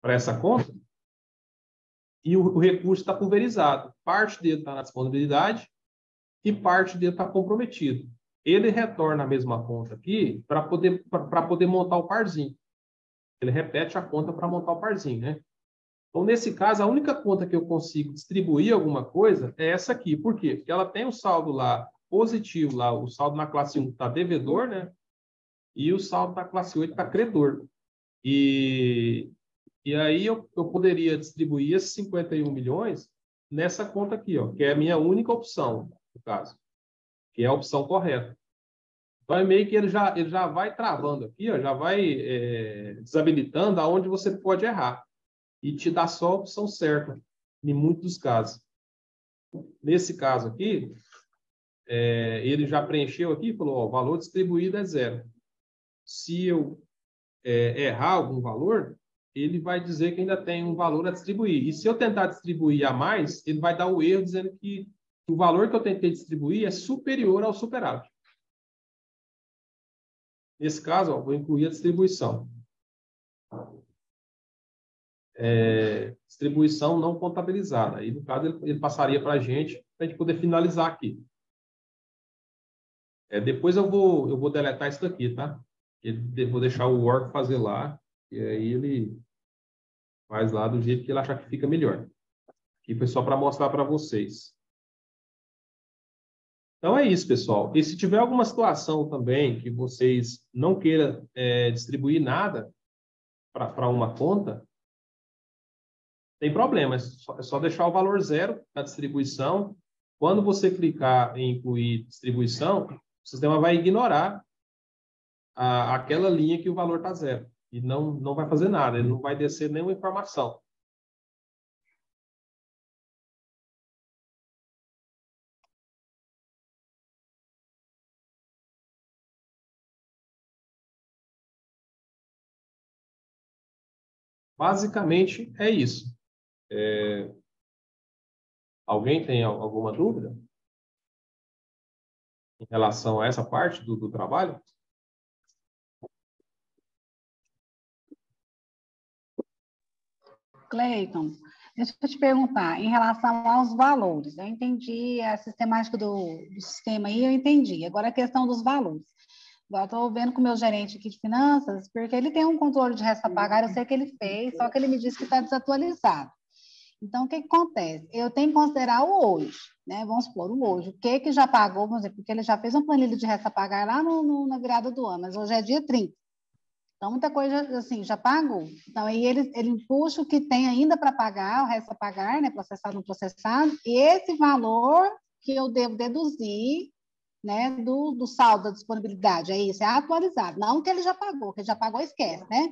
para essa conta, e o recurso está pulverizado. Parte dele está na disponibilidade e parte dele está comprometido. Ele retorna a mesma conta aqui para poder montar o parzinho. Ele repete a conta para montar o parzinho, né? Então, nesse caso, a única conta que eu consigo distribuir alguma coisa é essa aqui. Por quê? Porque ela tem o saldo lá positivo, lá, o saldo na classe 1 está devedor, né? E o saldo na classe 8 está credor. E aí eu poderia distribuir esses 51 milhões nessa conta aqui, ó, que é a minha única opção, no caso, que é a opção correta. Então, é meio que ele já vai travando aqui, ó, já vai desabilitando aonde você pode errar. E te dá só a opção certa, em muitos dos casos. Nesse caso aqui, ele já preencheu aqui e falou, ó, o valor distribuído é zero. Se eu errar algum valor, ele vai dizer que ainda tem um valor a distribuir. E se eu tentar distribuir a mais, ele vai dar o erro dizendo que o valor que eu tentei distribuir é superior ao superávit. Nesse caso, ó, vou incluir a distribuição. Distribuição não contabilizada. Aí, no caso, ele passaria para a gente poder finalizar aqui. Depois eu vou deletar isso daqui, tá? Vou deixar o work fazer lá, e aí ele faz lá do jeito que ele achar que fica melhor. Aqui foi só para mostrar para vocês. Então é isso, pessoal. E se tiver alguma situação também que vocês não queiram distribuir nada para uma conta, tem problema, é só deixar o valor zero na distribuição. Quando você clicar em incluir distribuição, o sistema vai ignorar aquela linha que o valor está zero. E não vai fazer nada, ele não vai descer nenhuma informação. Basicamente, é isso. Alguém tem alguma dúvida em relação a essa parte do trabalho? Cleiton, deixa eu te perguntar, em relação aos valores, eu entendi a sistemática do sistema aí, eu entendi. Agora a questão dos valores. Eu estou vendo com o meu gerente aqui de finanças, porque ele tem um controle de resta a pagar, eu sei que ele fez, só que ele me disse que está desatualizado. Então, o que acontece? Eu tenho que considerar o hoje, né? Vamos supor, o hoje. O que já pagou, vamos dizer, porque ele já fez uma planilha de resta a pagar lá na virada do ano, mas hoje é dia 30. Então, muita coisa, assim, já pagou. Então, aí ele puxa o que tem ainda para pagar, o resto a pagar, né? Processado, não processado, e esse valor que eu devo deduzir, né, do saldo da disponibilidade, é isso, é atualizado. Não o que ele já pagou, que ele já pagou, esquece, né?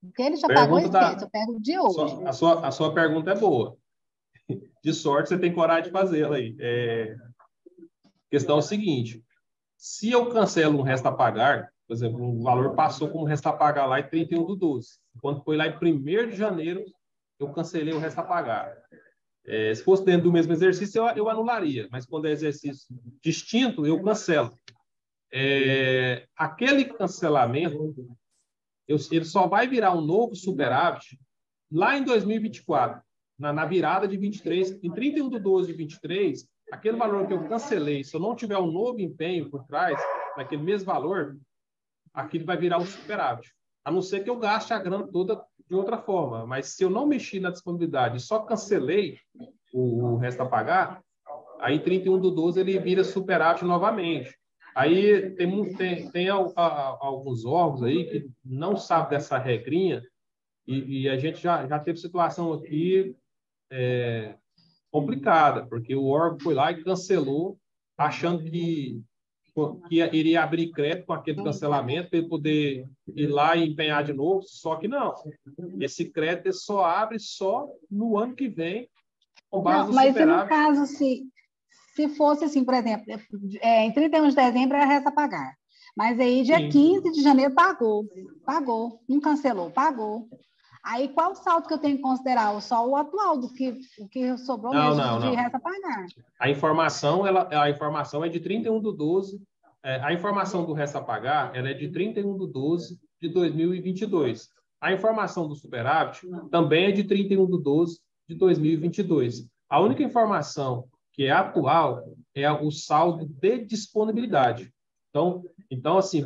O que ele já pagou, esquece, eu pego de hoje. A sua pergunta é boa. De sorte, você tem coragem de fazê-la aí. A questão é o seguinte, se eu cancelo um resto a pagar, por exemplo, o valor passou como resto a pagar lá em 31/12. Quando foi lá em 1º de janeiro, eu cancelei o resto a pagar. Se fosse dentro do mesmo exercício, eu anularia, mas quando é exercício distinto, eu cancelo. Aquele cancelamento, ele só vai virar um novo superávit lá em 2024, na virada de 23, em 31/12 de 23, aquele valor que eu cancelei, se eu não tiver um novo empenho por trás, naquele mesmo valor, aquilo vai virar um superávit. A não ser que eu gaste a grana toda de outra forma. Mas se eu não mexi na disponibilidade e só cancelei o resto a pagar, aí 31/12 ele vira superávit novamente. Aí tem alguns órgãos aí que não sabem dessa regrinha e a gente já teve situação aqui complicada, porque o órgão foi lá e cancelou, achando que iria abrir crédito com aquele cancelamento para ele poder ir lá e empenhar de novo, só que não. Esse crédito só abre só no ano que vem, com base no mas superávit. no caso, se fosse assim, por exemplo, em 31 de dezembro era resta a pagar, mas aí dia Sim. 15 de janeiro pagou, não cancelou, pagou. Aí qual o saldo que eu tenho que considerar? Só o atual do que sobrou mesmo de resta a pagar. A informação é de 31/12. A informação do resta a pagar ela é de 31/12 de 2022. A informação do superávit também é de 31/12 de 2022. A única informação que é atual é o saldo de disponibilidade. Então assim,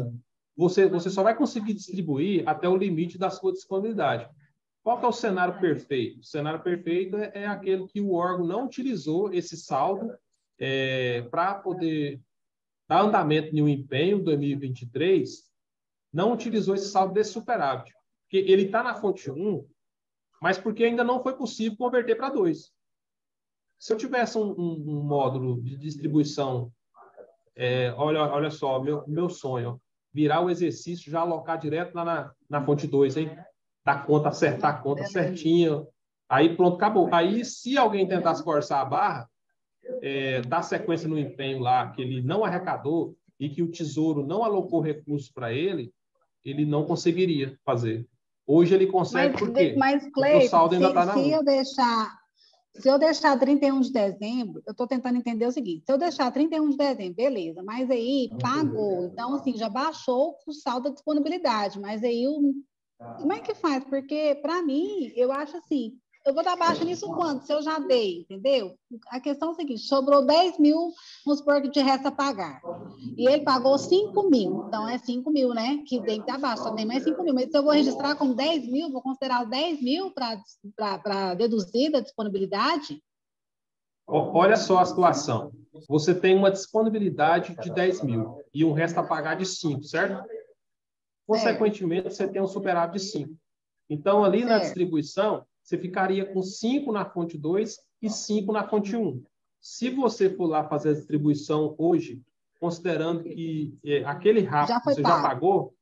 você só vai conseguir distribuir até o limite da sua disponibilidade. Qual que é o cenário perfeito? O cenário perfeito é aquele que o órgão não utilizou esse saldo para poder dar andamento em um empenho 2023, não utilizou esse saldo desse superávit. Porque ele está na fonte 1, mas porque ainda não foi possível converter para 2. Se eu tivesse um módulo de distribuição, olha só, meu sonho, virar o exercício, já alocar direto lá na fonte 2, hein? Acertar a conta certinho. Aí pronto, acabou. Aí, se alguém tentasse forçar a barra, dar sequência no empenho lá, que ele não arrecadou e que o Tesouro não alocou recursos para ele não conseguiria fazer. Hoje ele consegue, por quê? Mas, Porque o saldo ainda está na rua. Se eu deixar 31 de dezembro, eu estou tentando entender o seguinte, se eu deixar 31 de dezembro, beleza, mas aí pagou, então assim, já baixou o saldo da disponibilidade, mas aí como é que faz? Porque, para mim, eu acho assim, eu vou dar baixa nisso quando? Se eu já dei, entendeu? A questão é a seguinte, sobrou 10 mil, vamos supor que de resta a pagar. E ele pagou 5 mil, então é 5 mil, né? Que tem que dar baixa, só tem mais 5 mil. Mas se eu vou registrar como 10 mil, vou considerar os 10 mil para deduzir da disponibilidade? Olha só a situação. Você tem uma disponibilidade de 10 mil e um resta a pagar de 5, certo? Consequentemente, você tem um superávit de 5. Então, ali na distribuição, você ficaria com 5 na fonte 2 e 5 na fonte 1. Se você for lá fazer a distribuição hoje, considerando que aquele rápido você já pagou,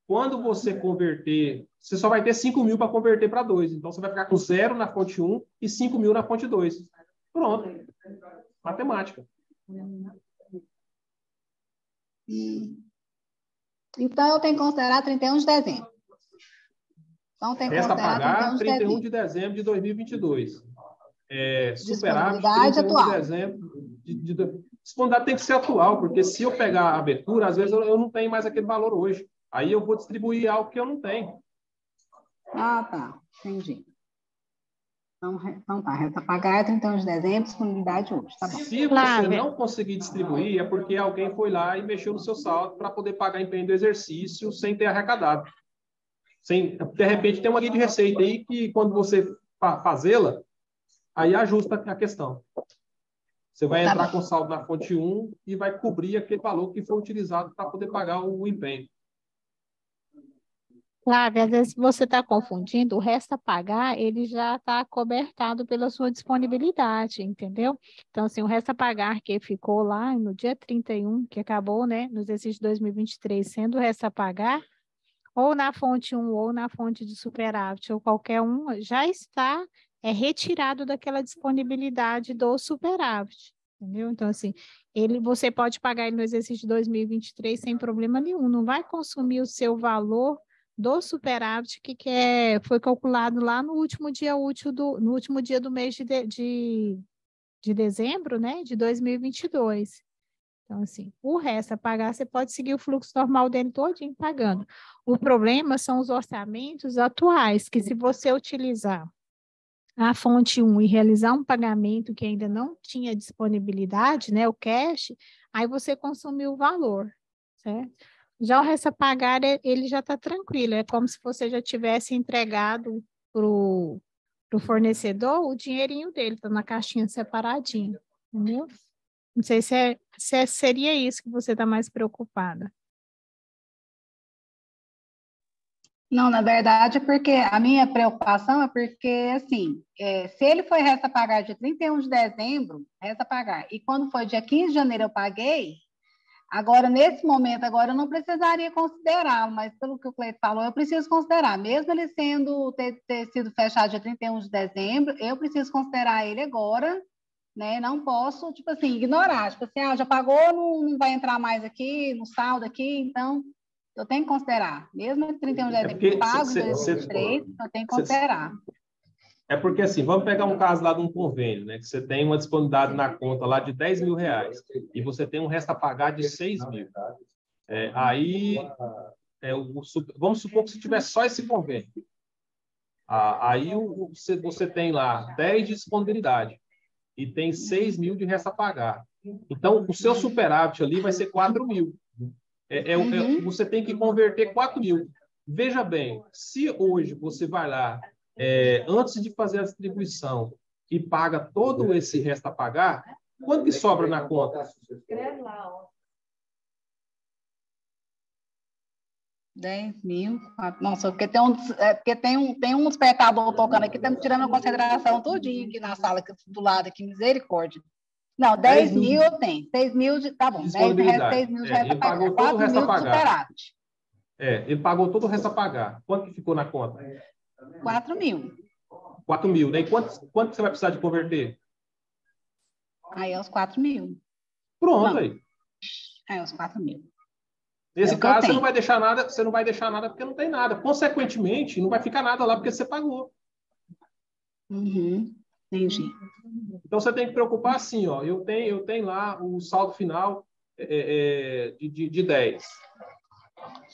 quando você converter, você só vai ter 5 mil para converter para 2. Então, você vai ficar com 0 na fonte 1 e 5 mil na fonte 2. Pronto. Matemática. Então, eu tenho que considerar 31 de dezembro. Então, tem que resta considerar pagar 31 de dezembro de 2022. Superávit 31 atual. De dezembro. Disponibilidade tem que ser atual, porque se eu pegar a abertura, às vezes eu não tenho mais aquele valor hoje. Aí eu vou distribuir algo que eu não tenho. Ah, tá. Entendi. Então tá, resta pagar 31 de dezembro, disponibilidade hoje, tá bom. Se você não conseguir distribuir, é porque alguém foi lá e mexeu no seu saldo para poder pagar empenho do exercício sem ter arrecadado. De repente tem uma linha de receita aí que quando você fazê-la, aí ajusta a questão. Você vai entrar com saldo na fonte 1 e vai cobrir aquele valor que foi utilizado para poder pagar o empenho. Flávia, às vezes você está confundindo, o resto a pagar, ele já está cobertado pela sua disponibilidade, entendeu? Então, assim, o resto a pagar que ficou lá no dia 31, que acabou, né, no exercício de 2023, sendo o resto a pagar, ou na fonte 1 ou na fonte de superávit, ou qualquer um, já está retirado daquela disponibilidade do superávit, entendeu? Então, assim, você pode pagar ele no exercício de 2023 sem problema nenhum, não vai consumir o seu valor do superávit foi calculado lá no último dia útil no último dia do mês de dezembro, né, de 2022. Então, assim, o resto a pagar, você pode seguir o fluxo normal dele todinho pagando. O problema são os orçamentos atuais, que se você utilizar a fonte 1 e realizar um pagamento que ainda não tinha disponibilidade, né, o cash, aí você consumiu o valor, certo? Já o resto a pagar, ele já está tranquilo, é como se você já tivesse entregado para o fornecedor o dinheirinho dele, está na caixinha separadinho, entendeu? Não sei se seria isso que você está mais preocupada. Não, na verdade, é porque a minha preocupação é porque, assim, se ele foi resta pagar dia 31 de dezembro, resta pagar, e quando foi dia 15 de janeiro eu paguei, agora, nesse momento, agora eu não precisaria considerar, mas pelo que o Cleito falou, eu preciso considerar, mesmo ele ter sido fechado dia 31 de dezembro, eu preciso considerar ele agora, né? Não posso, tipo assim, ignorar, tipo assim, já pagou, não vai entrar mais aqui, no saldo aqui, então eu tenho que considerar, mesmo em 31 de dezembro pago em 2023, eu tenho que considerar. É porque, assim, vamos pegar um caso lá de um convênio, né? Que você tem uma disponibilidade na conta lá de R$10.000 e você tem um resto a pagar de 6.000. Vamos supor que se tiver só esse convênio. Aí você tem lá 10 de disponibilidade e tem 6.000 de resto a pagar. Então, o seu superávit ali vai ser 4.000. Você tem que converter 4.000. Veja bem, se hoje você vai lá, antes de fazer a distribuição, e paga todo esse resto a pagar, quanto que sobra na conta? Escreve lá, ó. 10.000. Nossa, porque tem um despertador tocando aqui, tá me tirando a consideração tudinho aqui na sala, aqui, do lado aqui, misericórdia. Não, 10.000 eu tenho. 6.000, tá bom. 6.000 já ele pagou todo o resto a pagar. Ele pagou todo o resto a pagar. Quanto que ficou na conta? 4.000. 4.000, né? E quanto você vai precisar de converter? Aí é os 4.000. Pronto, aí. Aí é os 4.000. Nesse caso, você não vai deixar nada porque não tem nada. Consequentemente, não vai ficar nada lá porque você pagou. Entendi. Então, você tem que preocupar assim, ó. Eu tenho lá o saldo final de 10.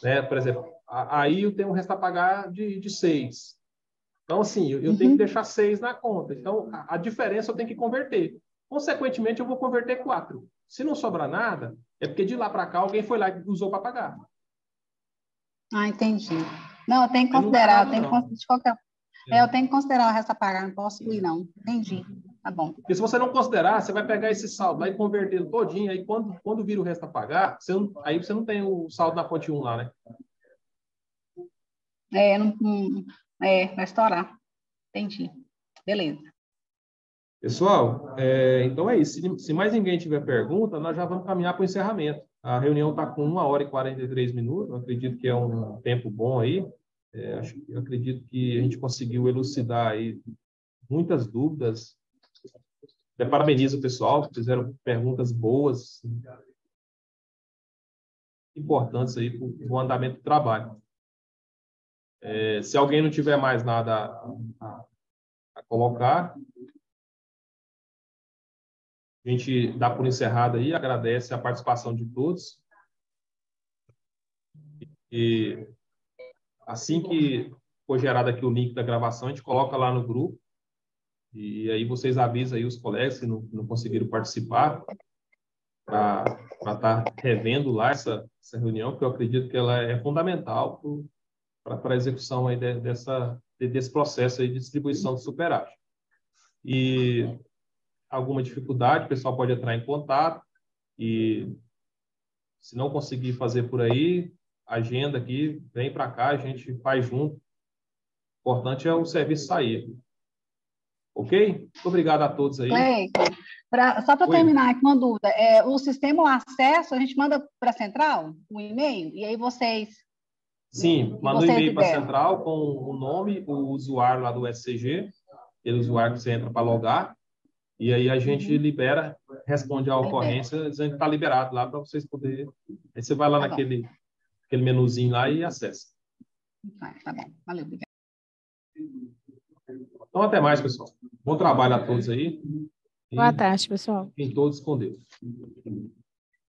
Né? Por exemplo, aí eu tenho um resto a pagar de 6. Então, assim, eu tenho que deixar 6 na conta. Então, a diferença eu tenho que converter. Consequentemente, eu vou converter 4. Se não sobrar nada, é porque de lá para cá alguém foi lá e usou para pagar. Entendi. Não, eu tenho que considerar. Eu tenho que considerar o resto a pagar, não posso excluir, não. Entendi. Tá bom. Porque se você não considerar, você vai pegar esse saldo lá e converter todinho. Aí, quando vira o resto a pagar, aí você não tem o saldo na fonte 1 lá, né? Vai estourar. Entendi. Beleza. Pessoal, então é isso. Se mais ninguém tiver pergunta, nós já vamos caminhar para o encerramento. A reunião está com 1h43. Eu acredito que é um tempo bom aí. Eu acredito que a gente conseguiu elucidar aí muitas dúvidas. Parabenizo o pessoal que fizeram perguntas boas, importantes aí para o andamento do trabalho. Se alguém não tiver mais nada a colocar, a gente dá por encerrado aí, agradece a participação de todos. E assim que for gerado aqui o link da gravação, a gente coloca lá no grupo. E aí vocês avisam aí os colegas que não conseguiram participar para estar revendo lá essa reunião, que eu acredito que ela é fundamental para a execução aí desse processo aí de distribuição de superávit. E alguma dificuldade, o pessoal pode entrar em contato e, se não conseguir fazer por aí, agenda aqui, vem para cá, a gente faz junto. O importante é o serviço sair. Ok? Muito obrigado a todos aí. Cleiton, só para terminar aqui uma dúvida, o sistema, o acesso, a gente manda para a central, um e-mail, e aí vocês... Sim, manda um e-mail para a central com o nome, o usuário lá do SCG, aquele usuário que você entra para logar, e aí a gente libera, responde a ocorrência, dizendo que está liberado lá para vocês poderem... Aí você vai lá naquele menuzinho lá e acessa. Tá bom, valeu, obrigado. Então, até mais, pessoal. Bom trabalho a todos aí. Boa tarde, pessoal. Fiquem todos com Deus.